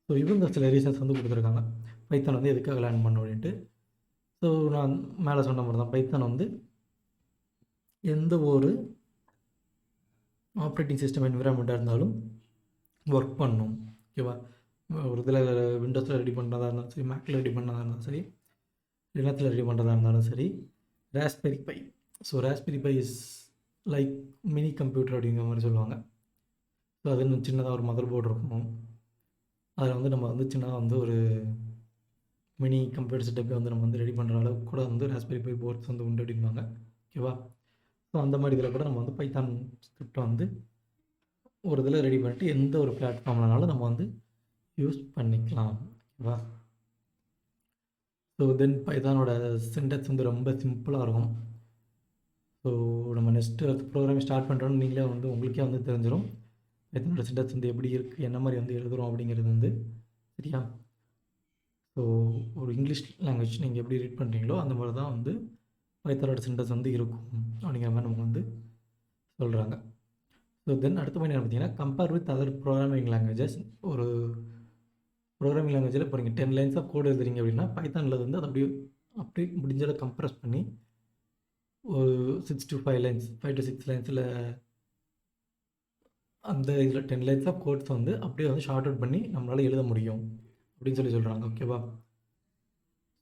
ஸோ இவங்க சில ரீசன்ஸ் வந்து கொடுத்துருக்காங்க பைத்தான் வந்து எதுக்காக லேர்ன் பண்ணணும் அப்படின்ட்டு. ஸோ நான் மேலே சொன்ன மாதிரி தான் பைத்தான் வந்து எந்த ஒரு ஆப்ரேட்டிங் சிஸ்டம் என்விரான்மெண்ட்டாக இருந்தாலும் ஒர்க் பண்ணணும். ஓகேவா? ஒரு இதில் விண்டோஸில் ரெடி பண்ணுறதா இருந்தாலும் சரி, மேக்கில் ரெடி பண்ணுறதா இருந்தாலும் சரி, லினக்ஸில் ரெடி பண்ணுறதா இருந்தாலும் சரி, Raspberry Pi. So Raspberry Pi is like mini computer அப்படிங்கிற மாதிரி சொல்லுவாங்க. ஸோ அது இன்னும் சின்னதாக ஒரு மதர் போர்டு இருக்கும். அதில் வந்து நம்ம வந்து சின்னதாக வந்து ஒரு மினி கம்ப்யூட்டர் செட்டப்பே வந்து நம்ம வந்து ரெடி பண்ணுற அளவுக்கு கூட வந்து ராஸ்பெரி பை போர்ட்ஸ் வந்து உண்டு அப்படின்பாங்க. ஓகேவா? ஸோ அந்த மாதிரி இதில் கூட நம்ம வந்து பைத்தான் ஸ்கிரிப்டை வந்து ஒரு இதில் ரெடி பண்ணிட்டு எந்த ஒரு பிளாட்ஃபார்ம்லனாலும் நம்ம வந்து யூஸ் பண்ணிக்கலாம். ஓகேவா? ஸோ தென் பைத்தானோட சின்டாக்ஸ் வந்து ரொம்ப சிம்பிளாக இருக்கும். ஸோ நம்ம நெக்ஸ்ட்டு ப்ரோக்ராமிங் ஸ்டார்ட் பண்ணுறோன்னு நீங்களே வந்து உங்களுக்கே வந்து தெரிஞ்சிடும் பைத்தானோட சின்டாக்ஸ் வந்து எப்படி இருக்குது, என்ன மாதிரி வந்து எழுதுகிறோம் அப்படிங்கிறது வந்து. சரியா? ஸோ ஒரு இங்கிலீஷ் லாங்குவேஜ் நீங்கள் எப்படி ரீட் பண்ணுறீங்களோ அந்த மாதிரி தான் வந்து பைத்தானோட சின்டாக்ஸ் வந்து இருக்கும் அப்படிங்கிற மாதிரி நமக்கு வந்து சொல்கிறாங்க. ஸோ தென் அடுத்த பாயிண்ட் என்ன பார்த்தீங்கன்னா, compare with other programming languages. ஒரு ப்ரோக்ராமிங் லாங்குவேஜில் இப்போ நீங்கள் 10 லைன்ஸ் ஆஃப் கோடு எழுதுறீங்க அப்படின்னா பைத்தானில் வந்து அதை அப்படியே முடிஞ்சதை கம்ப்ரஸ் பண்ணி ஒரு 6 to 5 லைன்ஸ், 5 to 6 லைன்ஸில் அந்த இதில் 10 லைன்ஸ் ஆஃப் கோட்ஸ் வந்து அப்படியே வந்து ஷார்ட் அவுட் பண்ணி நம்மளால் எழுத முடியும் அப்படின்னு சொல்கிறாங்க. ஓகேவா?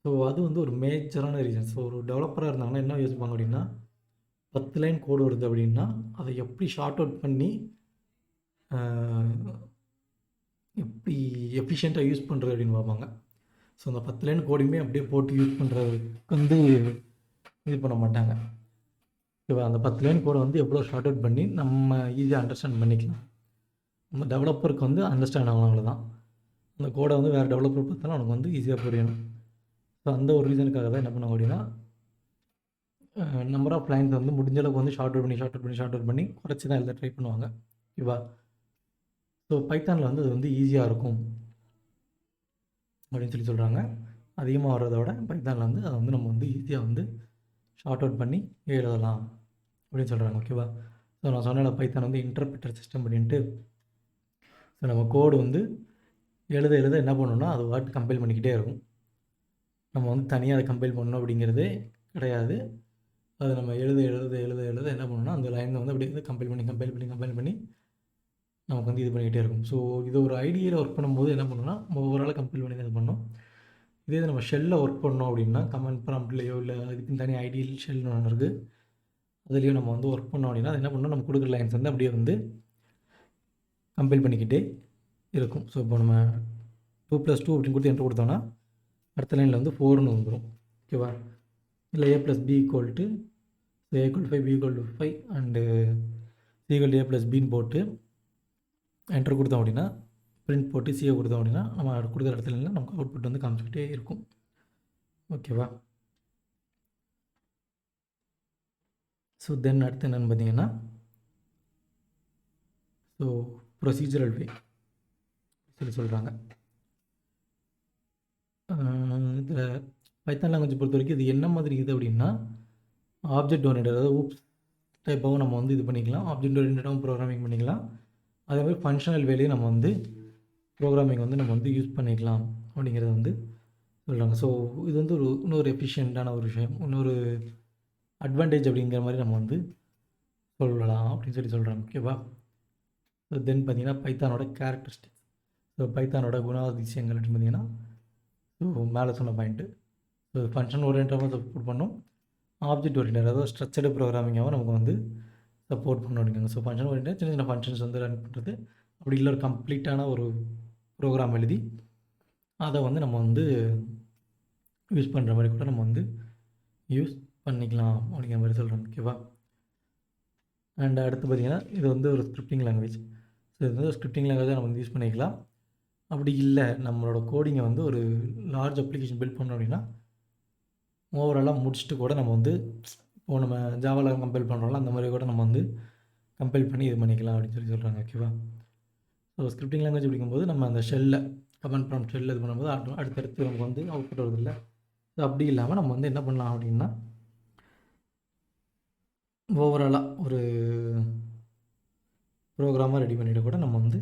ஸோ அது வந்து ஒரு மேஜரான ரீசன். ஸோ ஒரு டெவலப்பராக இருந்தாங்கன்னா என்ன யோசிப்பாங்க அப்படின்னா, 10 லைன் கோடு வருது அப்படின்னா அதை எப்படி ஷார்ட் அவுட் பண்ணி எப்படி எஃபிஷியண்ட்டாக யூஸ் பண்ணுறது அப்படின்னு பார்ப்பாங்க. ஸோ அந்த 10 லைன் கோடையுமே அப்படியே போட்டு யூஸ் பண்ணுறதுக்கு வந்து இது பண்ண மாட்டாங்க. ஓகேவா? அந்த 10 லைன் கோடை வந்து எவ்வளோ ஷார்ட் அவுட் பண்ணி நம்ம ஈஸியாக அண்டர்ஸ்டாண்ட் பண்ணிக்கலாம். நம்ம டெவலப்பருக்கு வந்து அண்டர்ஸ்டாண்ட் ஆகணும், அவ்வளோதான். அந்த கோடை வந்து வேறு டெவலப்பர் பார்த்தாலும் அவனுக்கு வந்து ஈஸியாக புரியணும். ஸோ அந்த ஒரு ரீசனுக்காக தான் என்ன பண்ணுவாங்க அப்படின்னா, நம்பர் ஆஃப் லைன்ஸ் வந்து முடிஞ்ச அளவுக்கு வந்து ஷார்ட் அவுட் பண்ணி குறைச்சி தான் எழுத ட்ரை பண்ணுவாங்க. ஓகேவா? ஸோ பைத்தானில் வந்து அது வந்து ஈஸியாக இருக்கும் அப்படின்னு சொல்லி சொல்கிறாங்க. அதிகமாக வர்றதை விட பைத்தானில் வந்து அதை வந்து நம்ம வந்து ஈஸியாக வந்து ஷார்ட் அவுட் பண்ணி எழுதலாம் அப்படின்னு சொல்கிறாங்க. ஓகேவா? ஸோ நான் சொன்ன பைத்தான் வந்து இன்டர்பிரட்டர் சிஸ்டம் அப்படின்ட்டு. ஸோ நம்ம கோடு வந்து எழுத என்ன பண்ணணும்னா அது வாட்டு கம்பைல் பண்ணிக்கிட்டே இருக்கும். நம்ம வந்து தனியாக அதை கம்பைல் பண்ணணும் அப்படிங்கிறதே கிடையாது. அது நம்ம எழுத என்ன பண்ணணும்னா அந்த லைனை வந்து அப்படியே கம்பைல் பண்ணி நமக்கு வந்து இது பண்ணிக்கிட்டே இருக்கும். ஸோ இது ஒரு ஐடியில் ஒர்க் பண்ணும்போது என்ன பண்ணணும்னா ஓவரால் கம்பைல் பண்ணி தான் இது பண்ணணும். இதே நம்ம ஷெல்லில் ஒர்க் பண்ணோம் அப்படின்னா கமெண்ட் ப்ராம்ப்ட்லேயோ இல்லை அதுக்குன்னு தனி ஐடியல் ஷெல்னு ஒன்று இருக்குது, அதுலேயோ நம்ம வந்து ஒர்க் பண்ணோம் அப்படின்னா அது என்ன பண்ணணும், நம்ம கொடுக்குற லைன்ஸ் வந்து அப்படியே வந்து கம்பைல் பண்ணிக்கிட்டே இருக்கும். ஸோ இப்போ நம்ம 2+2 அப்படின்னு கொடுத்து என்ட்ரு கொடுத்தோன்னா அடுத்த லைனில் வந்து 4ன்னு வந்துடும். ஓகேவா? இல்லை A+B equal to A = 5, B = 5 and C = A+Bன்னு போட்டு என்ட்ரு கொடுத்தோம் அப்படின்னா பிரிண்ட் போட்டு சியை கொடுத்தோம் அப்படின்னா நம்ம கொடுக்குற இடத்துல நமக்கு அவுட்புட் வந்து காமிச்சிக்கிட்டே இருக்கும். ஓகேவா? ஸோ தென் அடுத்து என்னென்னு பார்த்தீங்கன்னா, ஸோ ப்ரொசீஜரல் வே சொல்லி சொல்கிறாங்க. இதில் பைத்தான் லாங்குவேஜ் பொறுத்த வரைக்கும் இது என்ன மாதிரி இது அப்படின்னா, ஆப்ஜெக்ட் ஓரியன்டட், அதாவது ஊப்ஸ் டைப்பாகவும் நம்ம வந்து இது பண்ணிக்கலாம், ஆப்ஜெக்ட் ஓரியன்டாகவும் ப்ரோக்ராமிங் பண்ணிக்கலாம். அதே மாதிரி ஃபங்க்ஷனல் வேலையும் நம்ம வந்து ப்ரோக்ராமிங் வந்து நம்ம வந்து யூஸ் பண்ணிக்கலாம் அப்படிங்கிறத வந்து சொல்கிறாங்க. ஸோ இது வந்து இன்னொரு எஃபிஷியண்ட்டான ஒரு விஷயம், இன்னொரு அட்வான்டேஜ் அப்படிங்கிற மாதிரி நம்ம வந்து சொல்லலாம் அப்படின்னு சொல்லி சொல்கிறாங்க. ஓகேவா? ஸோ தென் பார்த்திங்கன்னா பைத்தானோட கேரக்டரிஸ்டிக்ஸ். ஸோ பைத்தானோட குணாதிசயங்கள் அப்படின்னு பார்த்திங்கன்னா, ஸோ மேலே சொன்ன பாயிண்ட்டு, ஸோ ஃபங்க்ஷன் ஓரியன்டாகவும் சப்போர்ட் பண்ணும், ஆப்ஜெக்ட் ஓரியன்டட் அதாவது ஸ்ட்ரக்சர்டு ப்ரோக்ராமிங்காகவும் நமக்கு வந்து சப்போர்ட் பண்ணணும் அப்படிங்காங்க. ஸோ ஃபங்க்ஷன் ஓரியன்டட் சின்ன சின்ன ஃபங்க்ஷன்ஸ் வந்து ரன் பண்ணுறது, அப்படி இல்லை ஒரு கம்ப்ளீட்டான ஒரு ப்ரோக்ராம் எழுதி அதை வந்து நம்ம வந்து யூஸ் பண்ணுற மாதிரி கூட நம்ம வந்து யூஸ் பண்ணிக்கலாம் அப்படிங்கிற மாதிரி சொல்கிறாங்க. ஓகேவா? அண்ட் அடுத்து பார்த்திங்கன்னா இது வந்து ஒரு ஸ்கிரிப்டிங் லாங்குவேஜ். ஸோ இது வந்து ஒரு ஸ்கிரிப்டிங் லாங்குவேஜாக நம்ம வந்து யூஸ் பண்ணிக்கலாம். அப்படி இல்லை நம்மளோட கோடிங்கை வந்து ஒரு லார்ஜ் அப்ளிகேஷன் பில்ட் பண்ணோம் அப்படின்னா ஓவராலாக முடிச்சுட்டு கூட நம்ம வந்து இப்போது நம்ம ஜாவாவில் கம்பைல் பண்ணுறோம்ல அந்த மாதிரி கூட நம்ம வந்து கம்பைல் பண்ணி இது பண்ணிக்கலாம் அப்படின்னு சொல்லி சொல்கிறாங்க. ஓகேவா? ஸோ ஸ்கிரிப்டிங் லாங்குவேஜ் அப்படிங்கும்போது நம்ம அந்த ஷெல்லை கமெண்ட் ப்ராம்ப்ட் ஷெல்லில் இது பண்ணும்போது அடுத்தடுத்து நமக்கு வந்து அவுட்புட் வருதில்லை. ஸோ அப்படி இல்லாமல் நம்ம வந்து என்ன பண்ணலாம் அப்படின்னா ஓவராலாக ஒரு ப்ரோக்ராமாக ரெடி பண்ணிவிட்டு கூட நம்ம வந்து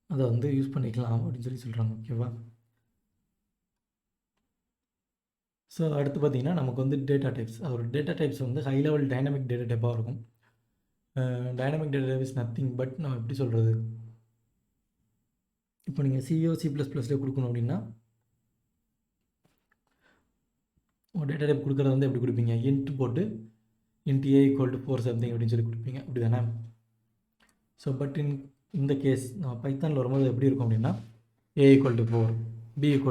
அதை வந்து யூஸ் பண்ணிக்கலாம் அப்படின்னு சொல்லி சொல்கிறாங்க. ஓகேவா? ஸோ அடுத்து பார்த்திங்கன்னா நமக்கு வந்து டேட்டா டைப்ஸ். அதோட டேட்டா டைப்ஸ் வந்து ஹை லெவல் டைனமிக் டேட்டா டைப்பாக இருக்கும். Dynamic data type is nothing but நம்ம எப்படி சொல்கிறது, இப்போ நீங்கள் C++லேயே கொடுக்கணும் அப்படின்னா ஒரு டேட்டா டைப் கொடுக்குறது வந்து எப்படி கொடுப்பீங்க, இன்ட் போட்டு int a = 4 சம்திங் அப்படின்னு சொல்லி கொடுப்பீங்க, அப்படி தானே? ஸோ பட் இந்த கேஸ் நம்ம பைத்தானில் வரும்போது எப்படி இருக்கும் அப்படின்னா A = 4, B =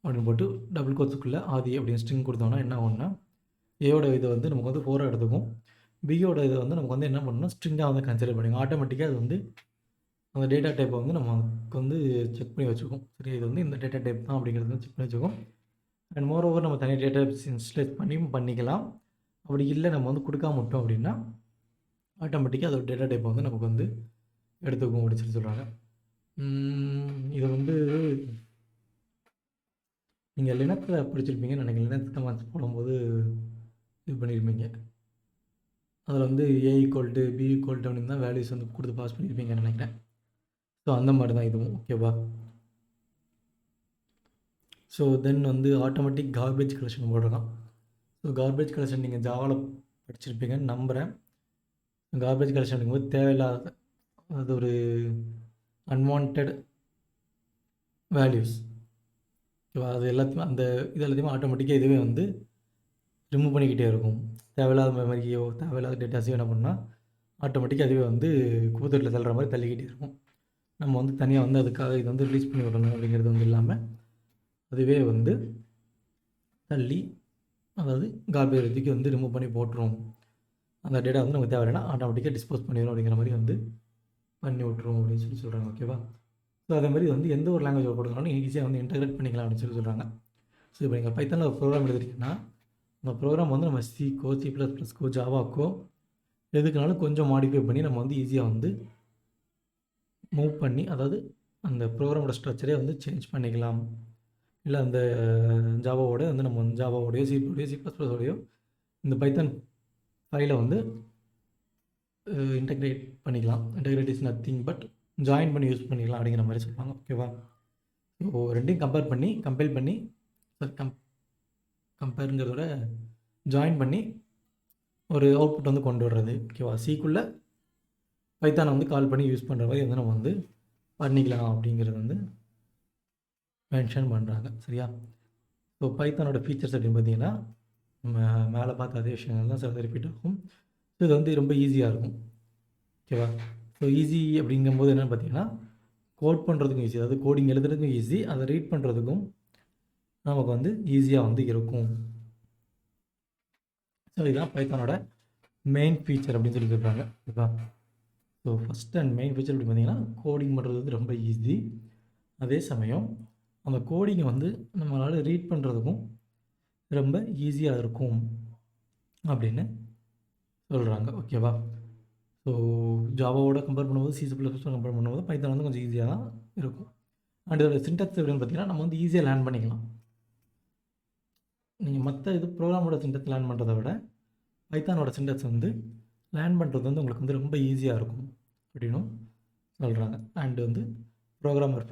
அப்படின்னு போட்டு டபுள் கோட்ஸுக்குள்ளே ஆதி அப்படின்னு ஸ்ட்ரிங் கொடுத்தோம்னா என்ன ஆகும்னா ஏயோட இதை வந்து நமக்கு வந்து 4 எடுத்துக்கும். பியோட இதை வந்து நமக்கு வந்து என்ன பண்ணணும்னா ஸ்ட்ரிங்காக வந்து கன்சிடர் பண்ணிக்கும். ஆட்டோமேட்டிக்காக அது வந்து அந்த டேட்டா டைப்பை வந்து நமக்கு வந்து செக் பண்ணி வச்சுக்கும். சரி, இது வந்து இந்த டேட்டா டைப் தான் அப்படிங்கிறது வந்து செக் பண்ணி வச்சுக்கும். அண்ட் மோரோவர் நம்ம தனி டேட்டா டைப்ஸ் இன்ஸ்டலேட் பண்ணிக்கலாம். அப்படி இல்லை நம்ம வந்து கொடுக்காம விட்டோம் அப்படின்னா ஆட்டோமேட்டிக்காக அதோட டேட்டா டைப்பை வந்து நமக்கு வந்து எடுத்துக்கும் அப்படின்னு சொல்கிறாங்க. இது வந்து நீங்கள் லினக்ஸில் படிச்சிருப்பீங்கன்னு நினைக்கிறேன். லினக்ஸ் கமாண்ட்ஸ் போடும்போது இது பண்ணியிருப்பீங்க. அதில் வந்து A equal to B equal to அப்படின்னு தான் வேல்யூஸ் வந்து கொடுத்து பாஸ் பண்ணியிருப்பீங்கன்னு நினைக்கிறேன். ஸோ அந்த மாதிரி தான் இதுவும். ஓகேவா? ஸோ தென் வந்து ஆட்டோமேட்டிக் கார்பேஜ் கலெக்ஷன் போடுறோம். ஸோ கார்பேஜ் கலெக்ஷன் நீங்கள் ஜாவாவில் படிச்சிருப்பீங்கன்னு நம்புகிறேன். கார்பேஜ் கலெக்ஷன் அப்படிங்கும்போது தேவையில்லாத அது ஒரு அன்வான்ட் வேல்யூஸ், ஓகேவா? அது எல்லாத்தையும் அந்த இது எல்லாத்தையுமே ஆட்டோமேட்டிக்காக இதுவே வந்து ரிமூவ் பண்ணிக்கிட்டே இருக்கும். தேவையில்லாத மெமரியோ தேவையில்லாத டேட்டாஸையோ என்ன பண்ணால் ஆட்டோமேட்டிக்காக அதுவே வந்து குப்பத்தொட்டில் தள்ளுற மாதிரி தள்ளிக்கிட்டே இருக்கும். நம்ம வந்து தனியாக வந்து அதுக்காக இது வந்து ரிலீஸ் பண்ணி விடணும் அப்படிங்கிறது வந்து இல்லாமல் அதுவே வந்து தள்ளி, அதாவது கார்பேஜ் எடுத்துக்கு வந்து ரிமூவ் பண்ணி போட்டுரும். அந்த டேட்டா வந்து நமக்கு தேவையில்லைன்னா ஆட்டோமேட்டிக்காக டிஸ்போஸ் பண்ணிடும் அப்படிங்கிற மாதிரி வந்து பண்ணி விட்ருவோம் அப்படின்னு சொல்லி சொல்கிறாங்க. ஓகேவா? ஸோ அதே மாதிரி வந்து எந்த ஒரு லாங்குவேஜ் போட்டுக்கனாலும் ஈஸியாக வந்து இன்டெகிரேட் பண்ணிக்கலாம் அப்படின்னு சொல்லி சொல்கிறாங்க. ஸோ இப்போ நீங்கள் பைத்தானில் ஒரு ப்ரோக்ராம் எழுதிருக்கீங்கன்னா அந்த ப்ரோக்ராம் வந்து நம்ம சிக்கோ C++கோ ஜாவாக்கோ எதுக்குனாலும் கொஞ்சம் மாடிஃபை பண்ணி நம்ம வந்து ஈஸியாக வந்து மூவ் பண்ணி, அதாவது அந்த ப்ரோக்ராமோட ஸ்ட்ரக்சரே வந்து சேஞ்ச் பண்ணிக்கலாம். இல்லை அந்த ஜாவாவோட வந்து நம்ம வந்து ஜாவாவோடையோ C++ஓடையோ இந்த பைத்தான் ஃபைலை வந்து இன்டெகிரேட் பண்ணிக்கலாம். Integrate is nothing but join பண்ணி யூஸ் பண்ணிக்கலாம் அப்படிங்கிற மாதிரி சொல்லுவாங்க. ஓகேவா? ஸோ ரெண்டையும் கம்பேர் பண்ணி கம்பேருங்கிறதோட ஜாயின் பண்ணி ஒரு அவுட்புட் வந்து கொண்டு வர்றது. ஓகேவா? சிக்குள்ளே பைத்தானை வந்து கால் பண்ணி யூஸ் பண்ணுற மாதிரி வந்து நம்ம வந்து பண்ணிக்கலாம் அப்படிங்கிறது வந்து மென்ஷன் பண்ணுறாங்க. சரியா? ஸோ பைத்தானோட ஃபீச்சர்ஸ் அப்படின்னு பார்த்தீங்கன்னா நம்ம மேலே பார்த்த அதே விஷயங்கள் தான் சில ரிப்பீட் ஆகும். ஸோ இது வந்து ரொம்ப ஈஸியாக இருக்கும். ஓகேவா? ஸோ ஈஸி அப்படிங்கும்போது என்னென்னு பார்த்தீங்கன்னா கோட் பண்ணுறதுக்கும் ஈஸி, அதாவது கோடிங் எழுதுறதுக்கும் ஈஸி, அதை ரீட் பண்ணுறதுக்கும் நமக்கு வந்து ஈஸியாக வந்து இருக்கும். ஸோ இதுதான் பைத்தானோட மெயின் ஃபீச்சர் அப்படின்னு சொல்லி சொல்கிறாங்க. ஓகேவா? So first and main feature அப்படின்னு பார்த்தீங்கன்னா கோடிங் பண்ணுறது வந்து ரொம்ப ஈஸி. அதே சமயம் அந்த கோடிங்கை வந்து நம்மளால் ரீட் பண்ணுறதுக்கும் ரொம்ப ஈஸியாக இருக்கும் அப்படின்னு சொல்கிறாங்க. ஓகேவா? ஸோ ஜாவாவோட கம்பேர் பண்ணும்போது C++ கம்பேர் பண்ணும்போது பைத்தான் வந்து கொஞ்சம் ஈஸியாக தான் இருக்கும். அண்ட் இதோட சின்டாக்ஸ் அப்படின்னு பார்த்தீங்கன்னா நம்ம வந்து ஈஸியாக லேர்ன் பண்ணிக்கலாம். நீங்கள் மற்ற இது ப்ரோக்ராமோட சின்டாக்ஸ் லேர்ன் பண்ணுறதை விட பைத்தானோட சின்டாக்ஸ் வந்து லேர்ன் பண்ணுறது வந்து உங்களுக்கு வந்து ரொம்ப ஈஸியாக இருக்கும் அப்படின்னும் சொல்கிறாங்க. அண்டு வந்து ப்ரோக்ராமர்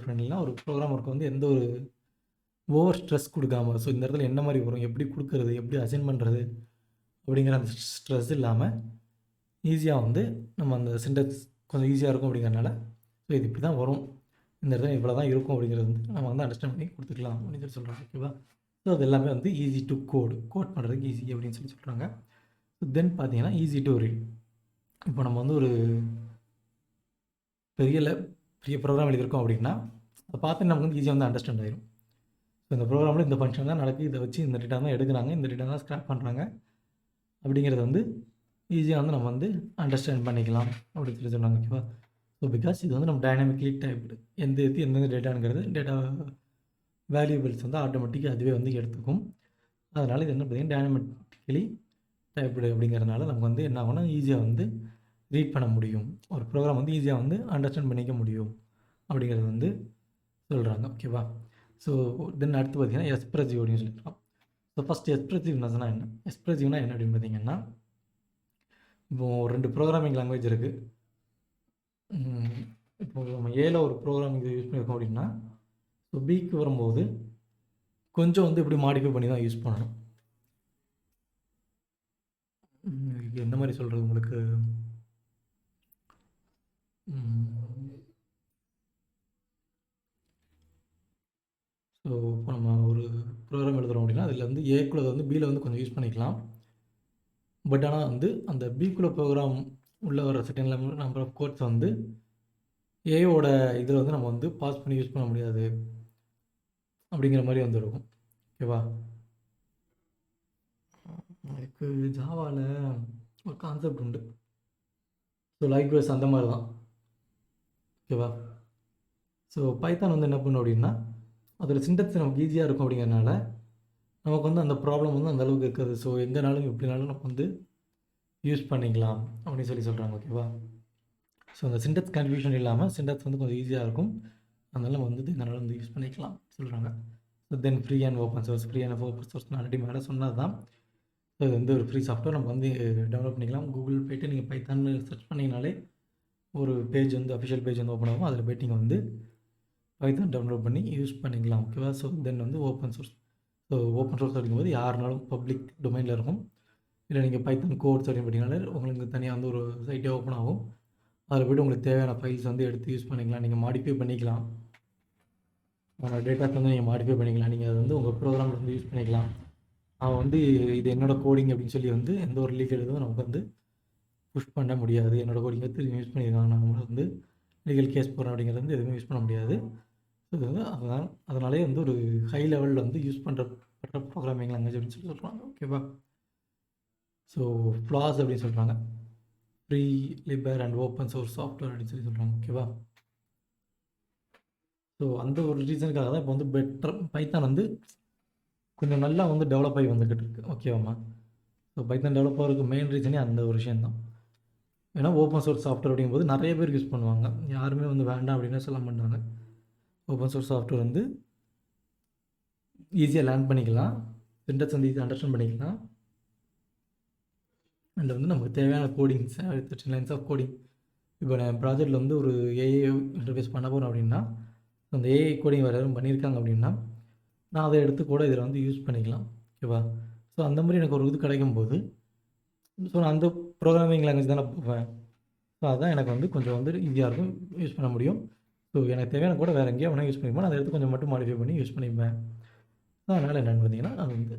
ஃப்ரெண்ட்லினா ஒரு ப்ரோக்ராமருக்கு வந்து எந்த ஒரு ஓவர் ஸ்ட்ரெஸ் கொடுக்காம, ஸோ இந்த இடத்துல என்ன மாதிரி வரும், எப்படி கொடுக்குறது, எப்படி அசைன் பண்ணுறது அப்படிங்கிற அந்த ஸ்ட்ரெஸ் இல்லாமல் ஈஸியாக வந்து நம்ம அந்த சின்டாக்ஸ் கொஞ்சம் ஈஸியாக இருக்கும் அப்படிங்கிறனால ஸோ இது இப்படி தான் வரும், இந்த இடத்துல இவ்வளோ தான் இருக்கும் அப்படிங்கிறது வந்து நம்ம வந்து அண்டர்ஸ்டாண்ட் பண்ணி கொடுத்துக்கலாம் அப்படின்னு சொல்லி சொல்கிறாங்க. ஓகேவா? ஸோ அது எல்லாமே வந்து ஈஸி டு கோட் பண்ணுறதுக்கு ஈஸி அப்படின்னு சொல்லி சொல்கிறாங்க. ஸோ தென் பார்த்தீங்கன்னா ஈஸி டு ரீட். இப்போ நம்ம வந்து ஒரு பெரிய ப்ரோக்ராம் எழுதியிருக்கோம் அப்படின்னா அதை பார்த்து நமக்கு வந்து ஈஸியாக வந்து அண்டர்ஸ்டாண்ட் ஆகிடும். ஸோ இந்த ப்ரோக்ராமில் இந்த ஃபங்க்ஷன் தான் நடக்குது, இதை வச்சு இந்த டேட்டா தான் எடுக்கிறாங்க, இந்த டேட்டா தான் ஸ்க்ராப் பண்ணுறாங்க அப்படிங்கிறத வந்து ஈஸியாக வந்து நம்ம வந்து அண்டர்ஸ்டாண்ட் பண்ணிக்கலாம் அப்படின்னு சொல்லி சொன்னாங்க. ஓகேவா? ஸோ பிகாஸ் இது வந்து நம்ம டைனாமிக்லி டைப்டு, எந்தெந்த டேட்டாங்கிறது டேட்டா வேல்யூபிள்ஸ் வந்து ஆட்டோமேட்டிக்காக அதுவே வந்து எடுத்துக்கும். அதனால் இது என்ன பார்த்தீங்கன்னா டைனாமிக்கலி டைப்டு அப்படிங்கிறதுனால நமக்கு வந்து என்ன ஆகும்னா ஈஸியாக வந்து ரீட் பண்ண முடியும், ஒரு ப்ரோக்ராம் வந்து ஈஸியாக வந்து அண்டர்ஸ்டாண்ட் பண்ணிக்க முடியும் அப்படிங்கிறது வந்து சொல்கிறாங்க. ஓகேவா? ஸோ தென் அடுத்து பார்த்தீங்கன்னா எக்ஸ்பிரசிவ் அப்படின்னு சொல்லியிருக்கோம். ஸோ ஃபஸ்ட்டு எக்ஸ்பிரசிவ்னஸ்னால் என்ன? எக்ஸ்பிரசிவ்னா என்ன அப்படின்னு பார்த்தீங்கன்னா இப்போது 2 ப்ரோக்ராமிங் லாங்குவேஜ் இருக்குது. இப்போது நம்ம ஏல ஒரு ப்ரோக்ராமிங் யூஸ் பண்ணியிருக்கோம் அப்படின்னா ஸோ பிக்கு வரும்போது கொஞ்சம் வந்து இப்படி மாடிஃபை பண்ணி தான் யூஸ் பண்ணணும். எந்த மாதிரி சொல்கிறது உங்களுக்கு? ஸோ இப்போ நம்ம ஒரு ப்ரோக்ராம் எழுதுகிறோம் அப்படின்னா அதில் வந்து ஏக்குள்ளதை வந்து பியில் வந்து கொஞ்சம் யூஸ் பண்ணிக்கலாம். பட் ஆனால் வந்து அந்த பிக்குள்ள ப்ரோக்ராம் உள்ளே வர செகண்ட் நம்பர் ஆஃப் கோட்ஸ் வந்து ஏயோட இதில் வந்து நம்ம வந்து பாஸ் பண்ணி யூஸ் பண்ண முடியாது. அப்படிங்கிற மாதிரி வந்து இருக்கும். ஓகேவா? எனக்கு ஜாவாவில் ஒரு கான்செப்ட் உண்டு. ஸோ லைக்வைஸ் அந்த மாதிரி தான். ஓகேவா? ஸோ பைத்தான் வந்து என்ன பண்ணும் அப்படின்னா, அதோட சின்டெக்ஸ் நமக்கு ஈஸியாக இருக்கும் அப்படிங்கிறனால நமக்கு வந்து அந்த ப்ராப்ளம் வந்து அந்த அளவுக்கு இருக்காது. ஸோ எங்கேனாலும் எப்படினாலும் நம்ம வந்து யூஸ் பண்ணிக்கலாம் அப்படின்னு சொல்கிறாங்க. ஓகேவா? ஸோ அந்த சின்டெக்ஸ் கன்ஃபியூஷன் இல்லாமல் சின்டெக்ஸ் வந்து கொஞ்சம் ஈஸியாக இருக்கும். அதனால் நம்ம வந்து எங்கனாலும் வந்து யூஸ் பண்ணிக்கலாம் சொல்கிறாங்க. So then free and open source. Free and open source நான் ஆல்ரெடி மேலே சொன்னது தான். ஸோ இது வந்து ஒரு ஃப்ரீ சாஃப்ட்வேர் நம்ம வந்து டெவலப் பண்ணிக்கலாம். கூகுள் போய்ட்டு நீங்கள் பைத்தான்னு சர்ச் பண்ணிங்கனாலே ஒரு பேஜ் வந்து அஃபிஷியல் பேஜ் வந்து ஓப்பன் ஆகும். அதில் போய்ட்டு நீங்கள் வந்து பைத்தான் டவுன்லோட் பண்ணி யூஸ் பண்ணிக்கலாம். ஓகேவா? ஸோ தென் வந்து open source. So open source அப்படிங்கும்போது யாருனாலும் பப்ளிக் டொமைனில் இருக்கும். இல்லை நீங்கள் பைத்தான் கோர்ஸ் அப்படின்னு பார்த்தீங்கனாலே உங்களுக்கு தனியாக வந்து ஒரு சைட்டே ஓப்பன் ஆகும். அதில் போய்ட்டு உங்களுக்கு தேவையான ஃபைல்ஸ் வந்து எடுத்து யூஸ் பண்ணிக்கலாம். நீங்கள் மாடிஃபை பண்ணிக்கலாம். உங்களோட டேட்டாஸ் வந்து நீங்கள் மாடிஃபை பண்ணிக்கலாம். நீங்கள் அதை வந்து உங்கள் ப்ரோக்ராமில் வந்து யூஸ் பண்ணிக்கலாம். அவன் வந்து இது என்னோடய கோடிங் அப்படின்னு சொல்லி வந்து எந்த ஒரு லீகல் இதுவும் நமக்கு வந்து புஷ் பண்ண முடியாது. என்னோடய கோடிங் வந்து யூஸ் பண்ணியிருக்காங்க, நான் வந்து லீகல் கேஸ் போடுறேன் அப்படிங்கிறது வந்து எதுவுமே யூஸ் பண்ண முடியாது. ஸோ இது வந்து அதனாலே வந்து ஒரு ஹை லெவலில் வந்து யூஸ் பண்ணுற ப்ரோக்ராமிங் லாங்குவேஜ் அப்படின்னு சொல்லி சொல்கிறாங்க. ஓகேவா? ஸோ ஃப்ளாஸ் அப்படின்னு சொல்கிறாங்க. Free, லிபர் and open source software அப்படின்னு சொல்லி சொல்கிறாங்க. ஓகேவா? ஸோ அந்த ஒரு ரீசனுக்காக தான் இப்போ வந்து பெட்டர் பைத்தான் வந்து கொஞ்சம் நல்லா வந்து டெவலப் ஆகி வந்துக்கிட்டு இருக்குது. ஓகேவாம்மா? ஸோ பைத்தான் டெவலப் ஆகிறதுக்கு மெயின் ரீசனே அந்த ஒரு விஷயந்தான். ஏன்னா ஓப்பன் சோர்ஸ் சாஃப்ட்வேர் அப்படிங்கும்போது நிறைய பேர் யூஸ் பண்ணுவாங்க. யாருமே வந்து வேண்டாம் அப்படின்னு சொல்ல மாட்டாங்க. ஓப்பன் சோர்ஸ் சாஃப்ட்வேர் வந்து ஈஸியாக லேர்ன் பண்ணிக்கலாம். சின்டெக்ஸ் வந்து ஈஸியாக அண்டர்ஸ்டாண்ட் பண்ணிக்கலாம். அண்ட் வந்து நமக்கு தேவையான கோடிங்ஸ் 13 லைன்ஸ் ஆஃப் கோடிங். இப்போ நான் ப்ராஜெக்ட்டில் வந்து ஒரு ஏஐ இன்டர்ஃபேஸ் பண்ண போகிறோம் அப்படின்னா, அந்த ஏஐ கோடிங் வேறு யாரும் பண்ணியிருக்காங்க அப்படின்னா, நான் அதை எடுத்து கூட இதில் வந்து யூஸ் பண்ணிக்கலாம். ஓகேவா? ஸோ அந்த மாதிரி எனக்கு ஒரு இது கிடைக்கும்போது, ஸோ நான் அந்த ப்ரோக்ராமிங் லாங்குவேஜ் தானே போவேன். ஸோ அதுதான் எனக்கு வந்து கொஞ்சம் வந்து ஈஸியாக இருக்கும், யூஸ் பண்ண முடியும். ஸோ எனக்கு தேவையான கூட வேறு எங்கேயோ வேணால் யூஸ் பண்ணிப்பேன். அதை எடுத்து கொஞ்சம் மட்டும் மாடிஃபை பண்ணி யூஸ் பண்ணிப்பேன். அதனால் என்னென்னு பார்த்தீங்கன்னா, அது வந்து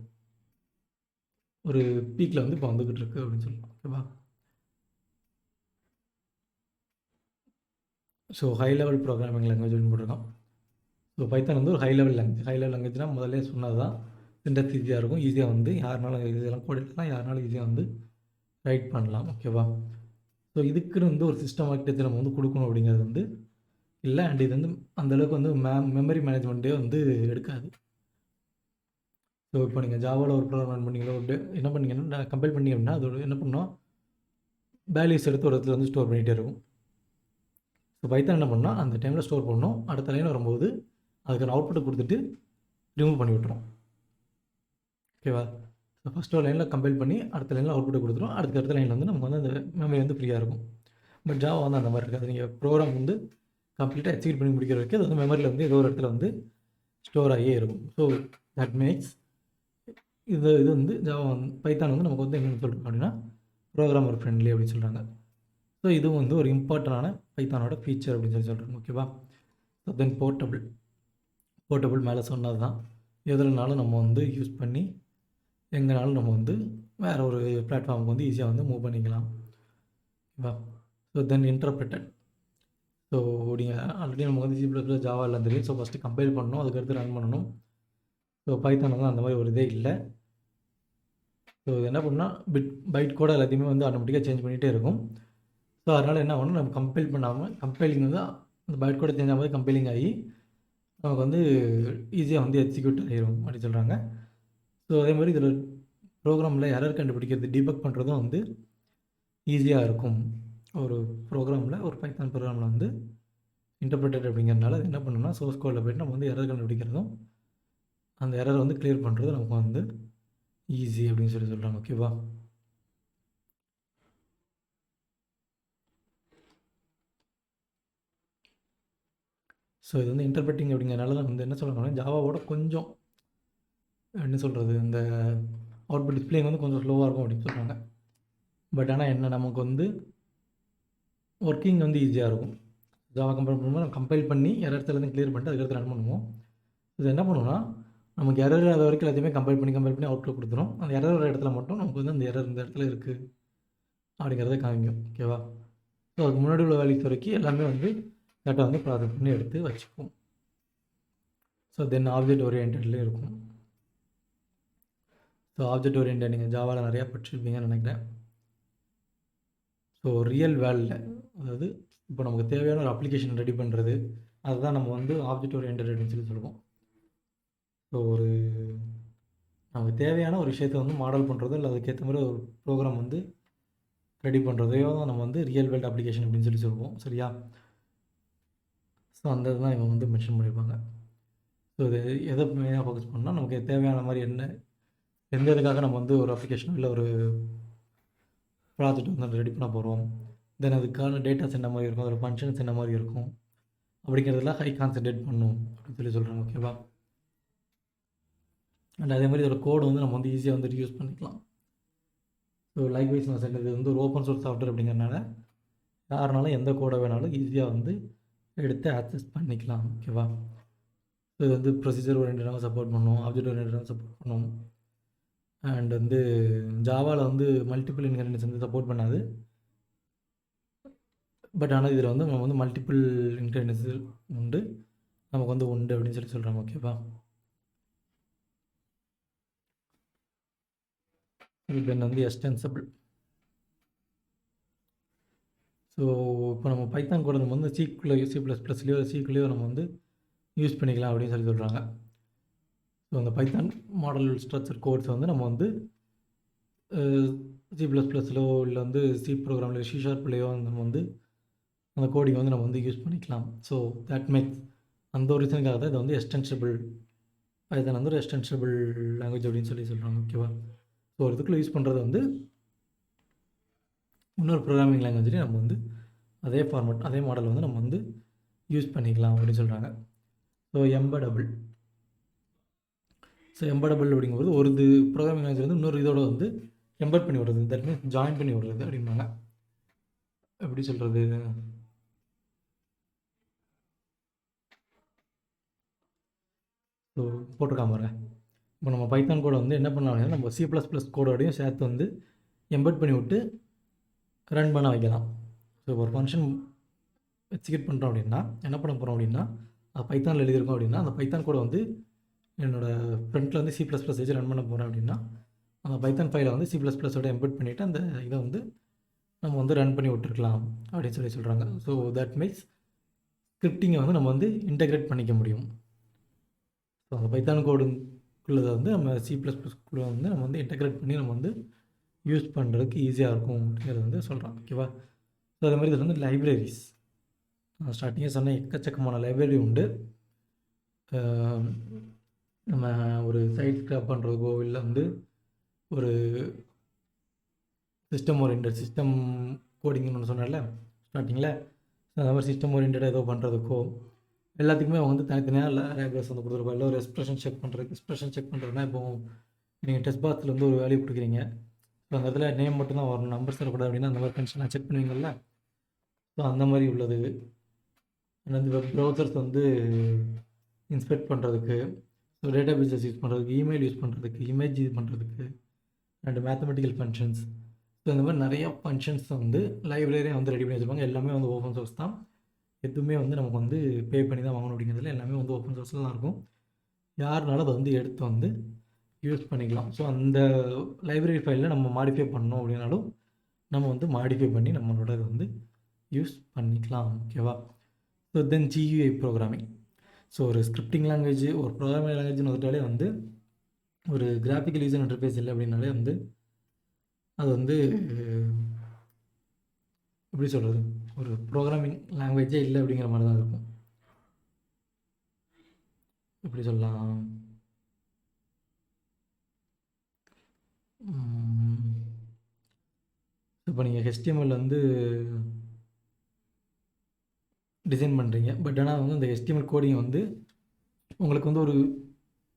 ஒரு பீக்கில் வந்து இப்போ வந்துக்கிட்டு இருக்குது அப்படின்னு சொல்லலாம். ஓகேவா? So high level programming language போட்டிருக்கான். ஸோ பைத்தான் வந்து ஒரு high level language. High level லாங்குவேஜ்னால் முதல்ல சொன்னது தான். சின்டெக்ஸ் ஈஸியாக இருக்கும். ஈஸியாக வந்து யாருனாலும் இதெல்லாம் கோட் எழுதலாம், யாருனாலும் ஈஸியாக வந்து ரைட் பண்ணலாம். ஓகேவா? ஸோ இதுக்குன்னு வந்து ஒரு சிஸ்டம் ஆர்கிடெக்சர் நம்ம வந்து கொடுக்கணும் அப்படிங்கிறது வந்து இல்லை. அண்ட் இது வந்து அந்தளவுக்கு வந்து மெமரி மேனேஜ்மெண்ட்டே வந்து எடுக்காது. ஸோ இப்போ நீங்கள் ஜாவாவில் ஒரு ப்ரோக்ராம் ரன் பண்ணிங்களோ என்ன பண்ணிங்கன்னா கம்பைல் பண்ணி அப்படின்னா அதோட என்ன பண்ணோம், வேல்யூஸ் எடுத்து ஒரு இடத்துல வந்து ஸ்டோர் பண்ணிகிட்டே இருக்கும். ஸோ பைத்தான் என்ன பண்ணால் அந்த டைமில் ஸ்டோர் பண்ணணும். அடுத்த லைன் வரும்போது அதுக்கான அவுட்புட்டை கொடுத்துட்டு ரிமூவ் பண்ணி விட்டுரும். ஓகேவா? ஸோ ஃபஸ்ட் ஒரு லைனில் கம்பைல் பண்ணி அடுத்த லைனில் அவுட்புட்டை கொடுத்துரும். அடுத்த லைனில் வந்து நமக்கு வந்து அந்த மெமரி வந்து ஃப்ரீயாக இருக்கும். பட் ஜாவா வந்து அந்த மாதிரி இருக்காது. நீங்கள் ப்ரோக்ராம் வந்து கம்ப்ளீட்டாக எக்ஸிக்யூட் பண்ணி முடிக்கிற வரைக்கும் அது வந்து மெமரியில் வந்து ஏதோ ஒரு இடத்துல வந்து ஸ்டோர் ஆகியே இருக்கும். ஸோ தட் மேக்ஸ் இது வந்து ஜாவா பைத்தான் வந்து நமக்கு வந்து என்னென்னு சொல்கிறோம் அப்படின்னா ப்ரோக்ராமர் ஃப்ரெண்ட்லி அப்படின்னு சொல்கிறாங்க. ஸோ இதுவும் வந்து ஒரு இம்பார்ட்டண்டான பைத்தானோட ஃபீச்சர் அப்படின்னு சொல்கிறாங்க. ஓகேவா? ஸோ தென் போர்ட்டபிள் மேலே சொன்னது தான். எதுலனாலும் நம்ம வந்து யூஸ் பண்ணி எங்கேனாலும் நம்ம வந்து வேறு ஒரு பிளாட்ஃபார்முக்கு வந்து ஈஸியாக வந்து மூவ் பண்ணிக்கலாம். ஓகேவா? So then interpreted. ஸோ நீங்கள் ஆல்ரெடி நமக்கு வந்து C++ ஜாவா எல்லாம் தெரியும். ஸோ ஃபஸ்ட்டு கம்பைல் பண்ணணும், அதுக்கடுத்து ரன் பண்ணணும். ஸோ பைத்தான் வந்து அந்த மாதிரி ஒரு இதே இல்லை. ஸோ இது என்ன பண்ணால் பைட் கூட எல்லாத்தையுமே வந்து ஆட்டோமேட்டிக்காக சேஞ்ச் பண்ணிகிட்டே இருக்கும். ஸோ அதனால் என்ன ஆகணும், நம்ம கம்பைல் பண்ணாமல் கம்பைலிங் வந்து அந்த பைட் கூட சேஞ்ச் ஆகும்போது கம்பைலிங் ஆகி நமக்கு வந்து ஈஸியாக வந்து எக்ஸிக்யூட் ஆகிடும் அப்படின்னு சொல்கிறாங்க. ஸோ அதே மாதிரி இதில் ப்ரோக்ராமில் எரர் கண்டுபிடிக்கிறது, டீபக் பண்ணுறதும் வந்து ஈஸியாக இருக்கும். ஒரு ப்ரோக்ராமில் ஒரு பைத்தான் ப்ரோக்ராமில் வந்து இன்டர்பிரட்டட் அப்படிங்கிறதுனால அது என்ன பண்ணணும்னா சோர்ஸ் கோடில் போய்ட்டு நம்ம வந்து எரர் கண்டுபிடிக்கிறதும் அந்த எரரை வந்து கிளியர் பண்ணுறது நமக்கு வந்து ஈஸி அப்படின்னு சொல்கிறாங்க. ஓகேவா? ஸோ இது வந்து இன்டர்பிரட்டிங் அப்படிங்கிறனால தான் வந்து என்ன சொல்கிறாங்கன்னா ஜாவாவோட கொஞ்சம் என்ன சொல்கிறது, இந்த அவுட்புட் டிஸ்பிளேங்க வந்து கொஞ்சம் ஸ்லோவாக இருக்கும் அப்படின்னு சொல்கிறாங்க. பட் ஆனால் என்ன நமக்கு வந்து ஒர்க்கிங் வந்து ஈஸியாக இருக்கும். ஜாவா கம்பேர் பண்ணும்போது நம்ம கம்பைல் பண்ணி எரர்ஸ் எல்லாத்தையும் கிளியர் பண்ணிட்டு அதுக்கடுத்து ரன் பண்ணுவோம். இது என்ன பண்ணுவோம்னா நமக்கு எரர் அது வரைக்கும் எல்லாத்தையுமே கம்பைல் பண்ணி அவுட்புட் கொடுத்துரும். அந்த எரர் வர இடத்துல மட்டும் நமக்கு வந்து அந்த எரர் இந்த இடத்துல இருக்குது அப்படிங்கிறத காமிக்கும். ஓகேவா? ஸோ அதுக்கு முன்னாடி உள்ள வேல்யூஸ் வரைக்கும் எல்லாமே வந்து டேட்டா வந்து ப்ராசஸ் பண்ணி எடுத்து வச்சுப்போம். ஸோ தென் ஆப்ஜெக்ட் ஓரியன்டட்லேயும் இருக்கும். ஸோ ஆப்ஜெக்ட் ஓரியன்டட் நீங்கள் ஜாவாவில் நிறையா படிச்சிருப்பீங்கன்னு நினைக்கிறேன். ஸோ ரியல் வேர்ல்டில், அதாவது இப்போ நமக்கு தேவையான ஒரு அப்ளிகேஷன் ரெடி பண்ணுறது, அதுதான் நம்ம வந்து ஆப்ஜெக்ட் ஓரியன்டட் அப்படின்னு சொல்லி சொல்லுவோம். ஸோ ஒரு நமக்கு தேவையான ஒரு விஷயத்தை வந்து மாடல் பண்ணுறதோ இல்லை அதுக்கேற்ற மாதிரி ஒரு ப்ரோக்ராம் வந்து ரெடி பண்ணுறதையோ தான் நம்ம வந்து ரியல் வேர்ல்டு அப்ளிகேஷன் அப்படின்னு சொல்லி சொல்லுவோம். சரியா? ஸோ அந்த இதுதான் இவங்க வந்து மென்ஷன் பண்ணியிருப்பாங்க. ஸோ இது எதை மெயினாக ஃபோக்கஸ் பண்ணால் நமக்கு தேவையான மாதிரி எந்த இதுக்காக நம்ம வந்து ஒரு அப்ளிகேஷன் இல்லை ஒரு ப்ராஜெக்ட் வந்து ரெடி பண்ண போகிறோம், தென் அதுக்கான டேட்டாஸ் என்ன மாதிரி இருக்கும், அதோட ஃபங்க்ஷன்ஸ் என்ன மாதிரி இருக்கும் அப்படிங்கிறதுலாம் ஹை கான்சன்ட்ரேட் பண்ணும் அப்படின்னு சொல்லி சொல்கிறாங்க. ஓகேவா? அண்ட் அதே மாதிரி இதோட கோடு வந்து நம்ம வந்து ஈஸியாக வந்து யூஸ் பண்ணிக்கலாம். ஸோ லைக்வைஸ் நான் சொன்னது வந்து ஒரு ஓப்பன் சோர்ஸ் சாஃப்ட்வேர் அப்படிங்கிறனால யாருனாலும் எந்த கோடை வேணாலும் ஈஸியாக வந்து எடுத்து ஆக்சஸ் பண்ணிக்கலாம். ஓகேவா? ஸோ இது வந்து ப்ரொசீஜர் ஓரியன்டாக சப்போர்ட் பண்ணும், ஆப்ஜெக்ட் ஓரியன்டாக சப்போர்ட் பண்ணும். அண்ட் வந்து ஜாவாவில் வந்து மல்டிபிள் இன்ஹெரிட்டன்ஸ் வந்து சப்போர்ட் பண்ணாது. பட் ஆனால் இதில் வந்து நம்ம வந்து மல்டிபிள் இன்ஹெரிட்டன்ஸ் உண்டு, நமக்கு வந்து உண்டு அப்படின்னு சொல்லி சொல்கிறாங்க. ஓகேவா? தென் வந்து எக்ஸ்டென்சிபிள். ஸோ இப்போ நம்ம பைத்தான் கூட நம்ம வந்து சிக்குள்ளேயோ சிக்குள்ளேயோ நம்ம வந்து யூஸ் பண்ணிக்கலாம் அப்படின்னு சொல்லி சொல்கிறாங்க. ஸோ அந்த பைத்தான் மாடல் ஸ்ட்ரக்சர் கோட்ஸ் வந்து நம்ம வந்து C++லோ இல்லை வந்து சி ப்ரோக்ராம்லையோ C#லையோ நம்ம வந்து அந்த கோடிங் வந்து நம்ம வந்து யூஸ் பண்ணிக்கலாம். ஸோ தட் மேக்ஸ் அந்த ஒரு ரீசனுக்காக தான் இதை வந்து எக்ஸ்டென்சிபிள் பைத்தான் வந்து ஒரு எக்ஸ்டென்சிபிள் லாங்குவேஜ் அப்படின்னு சொல்லி சொல்கிறாங்க. ஓகேவா? ஸோ ஒரு இதுக்குள்ளே யூஸ் பண்ணுறது வந்து இன்னொரு ப்ரோக்ராமிங் லாங்குவேஜ்லேயும் நம்ம வந்து அதே ஃபார்மேட் அதே மாடல் வந்து நம்ம வந்து யூஸ் பண்ணிக்கலாம் அப்படின்னு சொல்கிறாங்க. ஸோ எம்படபிள். ஸோ எம்படபிள் அப்படிங்கும்போது ஒரு இது ப்ரோக்ராமிங் லாங்குவேஜ் வந்து இன்னொரு இதோட வந்து எம்பட் பண்ணி விடுறது, தட் மீன்ஸ் ஜாயின் பண்ணி விடுறது அப்படின்னாங்க. எப்படி சொல்கிறது, ஸோ போட்டிருக்காம பாருங்க. இப்போ நம்ம பைத்தான் கோடை வந்து என்ன பண்ணலாம் அப்படின்னா நம்ம C++ கோடோடையும் சேர்த்து வந்து எம்பட் பண்ணி விட்டு ரன் பண்ண வைக்கலாம். ஸோ ஒரு ஃபங்க்ஷன் எக்ஸிக்யூட் பண்ணுறோம் அப்படின்னா என்ன பண்ண போகிறோம் அப்படின்னா, அது பைத்தானில் எழுதியிருக்கோம் அப்படின்னா அந்த பைத்தான் கோடை வந்து என்னோடய ஃப்ரண்ட்டில் வந்து C++ வச்சு ரன் பண்ண போகிறேன் அப்படின்னா அந்த பைத்தான் ஃபைலை வந்து C++ஓட எம்பட் பண்ணிவிட்டு அந்த இதை வந்து நம்ம வந்து ரன் பண்ணி விட்டுருக்கலாம் அப்படின்னு சொல்லி சொல்கிறாங்க. ஸோ தட் மீன்ஸ் ஸ்கிரிப்டிங்கை வந்து நம்ம வந்து இன்டெகிரேட் பண்ணிக்க முடியும். ஸோ அந்த பைத்தான் கோடுக்குள்ளே வந்து நம்ம C++குள்ளே வந்து நம்ம வந்து இன்டெகிரேட் பண்ணி நம்ம வந்து யூஸ் பண்ணுறதுக்கு ஈஸியாக இருக்கும் அப்படிங்கிறது வந்து சொல்கிறாங்க. ஓகேவா? ஸோ அதே மாதிரி இதில் வந்து லைப்ரரிஸ், நான் ஸ்டார்டிங்கே சொன்னேன் எக்கச்சக்கமான லைப்ரரி உண்டு. நம்ம ஒரு சைட் ஸ்க்ராப் பண்ணுறதுக்கோ இல்லை வந்து ஒரு சிஸ்டம் கோடிங்னு ஒன்று சொன்னார்ல ஸ்டார்டிங்கில், அந்த மாதிரி சிஸ்டம் ஓரியன்டாக ஏதோ பண்ணுறதுக்கோ எல்லாத்துக்குமே அவங்க வந்து தனித்தனியாக லைப்ரரிஸ் வந்து கொடுத்துருப்பாங்க. இல்லை ஒரு எக்ஸ்பிரஷன் செக் பண்ணுறதுனா இப்போ நீங்கள் டெஸ்ட் பாக்ஸில் வந்து ஒரு வேல்யூ கொடுக்குறீங்க, ஸோ அந்த இடத்துல நேம் மட்டும்தான் வரணும், நம்பர்ஸ் வரக்கூடாது அப்படின்னா அந்த மாதிரி கண்டிஷனாக செக் பண்ணுவீங்கள்ல. ஸோ அந்த மாதிரி உள்ளது. அந்த வெப் ப்ரௌசர்ஸ் வந்து இன்ஸ்பெக்ட் பண்ணுறதுக்கு, ஸோ டேட்டா பேஸஸ் யூஸ் பண்ணுறதுக்கு, இமெயில் யூஸ் பண்ணுறதுக்கு, இமேஜ் யூஸ் பண்ணுறதுக்கு, அண்ட் மேத்தமெட்டிக்கல் ஃபங்க்ஷன்ஸ். ஸோ இந்த மாதிரி நிறையா ஃபங்க்ஷன்ஸ் வந்து லைப்ரரியாக வந்து ரெடி பண்ணி வச்சுருப்பாங்க. எல்லாமே வந்து ஓப்பன் சோர்ஸ் தான், எதுவுமே வந்து நமக்கு வந்து பே பண்ணி தான் வாங்கணும் அப்படிங்கிறதுல எல்லாமே வந்து ஓப்பன் சோர்ஸில் தான் இருக்கும். யாருனாலும் அதை வந்து எடுத்து வந்து யூஸ் பண்ணிக்கலாம். ஸோ அந்த லைப்ரரி ஃபைலில் நம்ம மாடிஃபை பண்ணோம் அப்படின்னாலும் நம்ம வந்து மாடிஃபை பண்ணி நம்மளோட இதை வந்து யூஸ் பண்ணிக்கலாம். ஓகேவா? So then GUI programming. So ஒரு ஸ்கிரிப்டிங் லாங்குவேஜ், ஒரு ப்ரோக்ராமிங் லாங்குவேஜ்னு வந்துட்டாலே வந்து ஒரு கிராஃபிக்கல் யூசர் இன்டர்ஃபேஸ் இல்லை அப்படின்னாலே வந்து அது வந்து எப்படி சொல்கிறது, ஒரு ப்ரோக்ராமிங் லாங்குவேஜே இல்லை அப்படிங்கிற மாதிரி தான் இருக்கும். எப்படி சொல்லலாம், இப்போ நீங்கள் HTML வந்து டிசைன் பண்ணுறீங்க, பட் ஆனால் வந்து அந்த HTML கோடிங்கை வந்து உங்களுக்கு வந்து ஒரு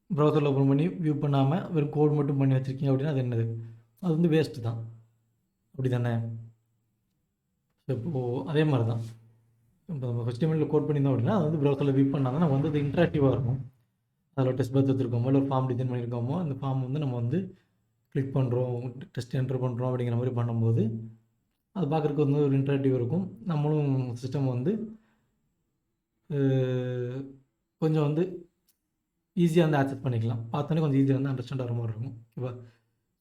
ப்ரௌசரில் ஓப்பன் பண்ணி வியூ பண்ணாமல் வெறும் கோட் மட்டும் பண்ணி வச்சுருக்கீங்க அப்படின்னா அது என்னது, அது வந்து வேஸ்ட்டு தான். அப்படி தானே? ஸோ இப்போது அதே மாதிரி தான், இப்போ நம்ம HTML கோட் பண்ணியிருந்தோம் அப்படின்னா அது வந்து ப்ரௌசரில் வியூ பண்ணால் நம்ம வந்து அது இன்ட்ராக்டிவாக இருக்கும். அதில் டெஸ்ட் பாக்ஸ் வச்சுருக்கோமோ இல்லை ஒரு ஃபார்ம் டிசைன் பண்ணியிருக்கோமோ அந்த ஃபார்ம் வந்து நம்ம வந்து கிளிக் பண்ணுறோம், டெஸ்ட் என்ட்ரு பண்ணுறோம் அப்படிங்கிற மாதிரி பண்ணும்போது அது பார்க்குறதுக்கு வந்து ஒரு இன்ட்ராக்டிவ் இருக்கும். நம்மளும் சிஸ்டம் வந்து கொஞ்சம் வந்து ஈஸியாக வந்து ஆக்சஸ் பண்ணிக்கலாம். பார்த்தோன்னே கொஞ்சம் ஈஸியாக வந்து அண்டர்ஸ்டாண்ட் ஆகிற மாதிரி இருக்கும். ஓகேவா?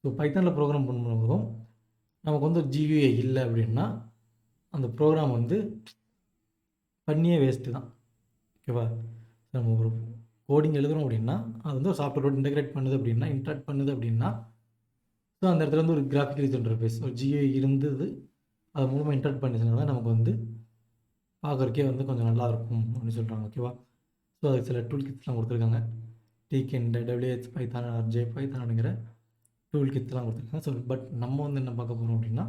ஸோ பைத்தானில் ப்ரோக்ராம் பண்ணும்போதும் நமக்கு வந்து ஒரு GUI இல்லை அப்படின்னா அந்த ப்ரோக்ராம் வந்து பண்ணியே வேஸ்ட்டு தான். ஓகேவா? நம்ம ஒரு கோடிங் எழுதுகிறோம் அப்படின்னா அது வந்து ஒரு சாஃப்ட்வேரோட இன்டெகிரேட் பண்ணுது அப்படின்னா இன்ட்ராக்ட் பண்ணுது அப்படின்னா ஸோ அந்த இடத்துல வந்து ஒரு கிராஃபிக் யூசர் இன்டர்ஃபேஸ் ஒரு GUI இருந்தது அது மூலமாக இன்ட்ராக்ட் பண்ணிச்சுன்னா தான் நமக்கு வந்து பார்க்குறக்கே வந்து கொஞ்சம் நல்லாயிருக்கும் அப்படின்னு சொல்கிறாங்க. ஓகேவா? ஸோ அதுக்கு சில டூல் கிட்ஸ்லாம் கொடுத்துருக்காங்க. டீக்கெண்ட், WH பைத்தான், RJ பைத்தான் அப்படிங்கிற டூல் கிட்ஸ்லாம் கொடுத்துருக்காங்க. ஸோ பட் நம்ம வந்து என்ன பார்க்க போகிறோம் அப்படின்னா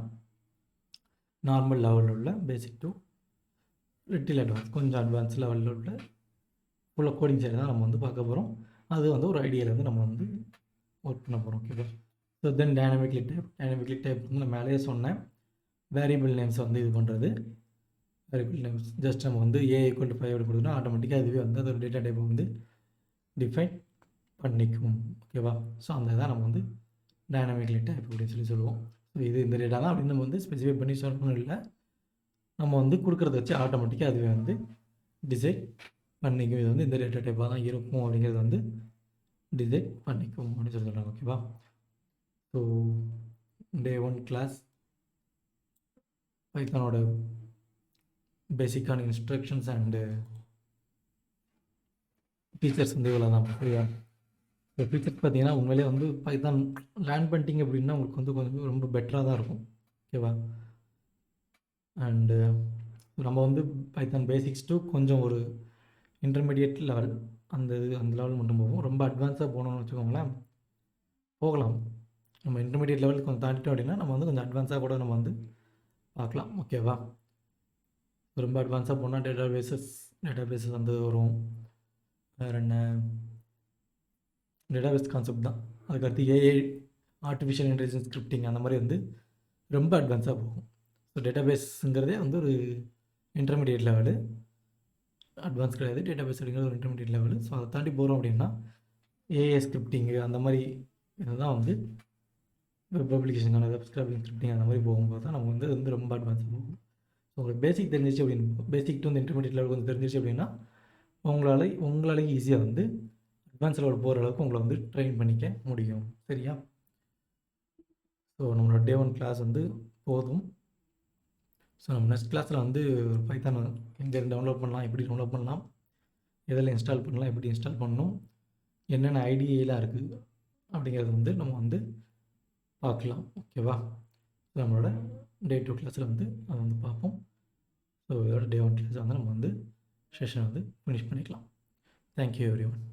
நார்மல் லெவலில் உள்ள பேசிக் டு லிட்டில் அட்வான்ஸ் கொஞ்சம் அட்வான்ஸ் லெவலில் உள்ள உள்ள கோடிங் சைடு தான் நம்ம வந்து பார்க்க போகிறோம். அது வந்து ஒரு ஐடியாவில் வந்து நம்ம வந்து ஒர்க் பண்ண போகிறோம். ஓகேவா? ஸோ தென் டைனமிக்லி டைப் வந்து நான் மேலேயே சொன்னேன். வேரியபிள் நேம்ஸ் வந்து இது பண்ணுறது. வேரியபிள் நேம்ஸ் ஜஸ்ட் நம்ம வந்து A = 5 அப்படி கொடுத்தோம்னா ஆட்டோமேட்டிக்காக அதுவே வந்து அதோட டேட்டா டைப்பை வந்து டிஃபைன் பண்ணிக்கும். ஓகேவா? ஸோ அந்த தான் நம்ம வந்து டைனமிக்லி டைப் அப்படின்னு சொல்லுவோம். ஸோ இது இந்த டேட்டா தான் அப்படின்னு நம்ம வந்து ஸ்பெசிஃபை பண்ணி சொல்லணும் இல்லை. நம்ம வந்து கொடுக்குறத வச்சு ஆட்டோமேட்டிக்காக அதுவே வந்து டிசைட் பண்ணிக்கும். இது வந்து இந்த டேட்டா டைப்பாக தான் இருக்கும் அப்படிங்கிறது வந்து டிசைட் பண்ணிக்கும் அப்படின்னு சொல்கிறாங்க. ஓகேவா? ஸோ Day 1 கிளாஸ் பைத்தானோட பேசிக்கான இன்ஸ்ட்ரக்ஷன்ஸ் அண்டு ஃபீச்சர்ஸ் வந்து இவ்வளோ தான். சரியா? இப்போ ஃபீச்சர்ஸ் பார்த்தீங்கன்னா உண்மையிலே வந்து பைத்தான் லேர்ன் பண்ணிட்டீங்க அப்படின்னா உங்களுக்கு வந்து கொஞ்சம் ரொம்ப பெட்டராக தான் இருக்கும். ஓகேவா? அண்டு நம்ம வந்து பைத்தான் பேசிக்ஸ் டு கொஞ்சம் ஒரு இன்டர்மீடியட் லெவல் அந்த லெவல் மட்டும் போவோம். ரொம்ப அட்வான்ஸாக போகணும்னு வச்சுக்கோங்களேன், போகலாம். நம்ம இன்டர்மீடியட் லெவலுக்கு கொஞ்சம் தாண்டிட்டோம் அப்படின்னா நம்ம வந்து கொஞ்சம் அட்வான்ஸாக கூட நம்ம வந்து பார்க்கலாம். ஓகேவா? ரொம்ப அட்வான்ஸாக போனால் டேட்டாபேஸஸ் வந்து வரும். வேறு என்ன, டேட்டாபேஸ் கான்செப்ட் தான். அதுக்கடுத்து AI ஆர்டிஃபிஷியல் இன்டெலிஜென்ஸ் ஸ்கிரிப்டிங் அந்த மாதிரி வந்து ரொம்ப அட்வான்ஸாக போகும். ஸோ டேட்டாபேஸுங்கிறதே வந்து ஒரு இன்டர்மீடியட் லெவலு, அட்வான்ஸ் கிடையாது. டேட்டாபேஸ் அப்படிங்கிறது ஒரு இன்டர்மீடியட் லெவலு. ஸோ அதை தாண்டி போகிறோம் அப்படின்னா AI ஸ்கிரிப்டிங்கு அந்த மாதிரி இதுதான் வந்து வெப் அப்ளிகேஷனுக்கான வெப் ஸ்கிரிப்டிங் அந்த மாதிரி போகும்போது தான் நம்ம வந்து ரொம்ப அட்வான்ஸாக போகும். ஸோ உங்களுக்கு பேசிக் தெரிஞ்சிச்சு அப்படின்னு பேசிக் டு வந்து இன்டர்மீடியட் லெவல் கொஞ்சம் தெரிஞ்சிச்சு அப்படின்னா உங்களால் ஈஸியாக வந்து அட்வான்ஸ் லெவல் போகிற அளவுக்கு உங்களை வந்து ட்ரெயின் பண்ணிக்க முடியும். சரியா? ஸோ நம்மளோட Day 1 கிளாஸ் வந்து போதும். ஸோ நம்ம நெக்ஸ்ட் கிளாஸில் வந்து ஒரு பைத்தான் எங்கே டவுன்லோட் பண்ணலாம், எப்படி டவுன்லோட் பண்ணலாம், எதில் இன்ஸ்டால் பண்ணலாம், எப்படி இன்ஸ்டால் பண்ணணும், என்னென்ன ஐடியெலாம் இருக்குது அப்படிங்கிறது வந்து நம்ம வந்து பார்க்கலாம். ஓகேவா? ஸோ நம்மளோட Day 2 கிளாஸில் வந்து அதை வந்து பார்ப்போம். ஸோ இதோட Day 1 கிளாஸை வந்து நம்ம வந்து செஷன் வந்து ஃபினிஷ் பண்ணிக்கலாம். Thank you everyone.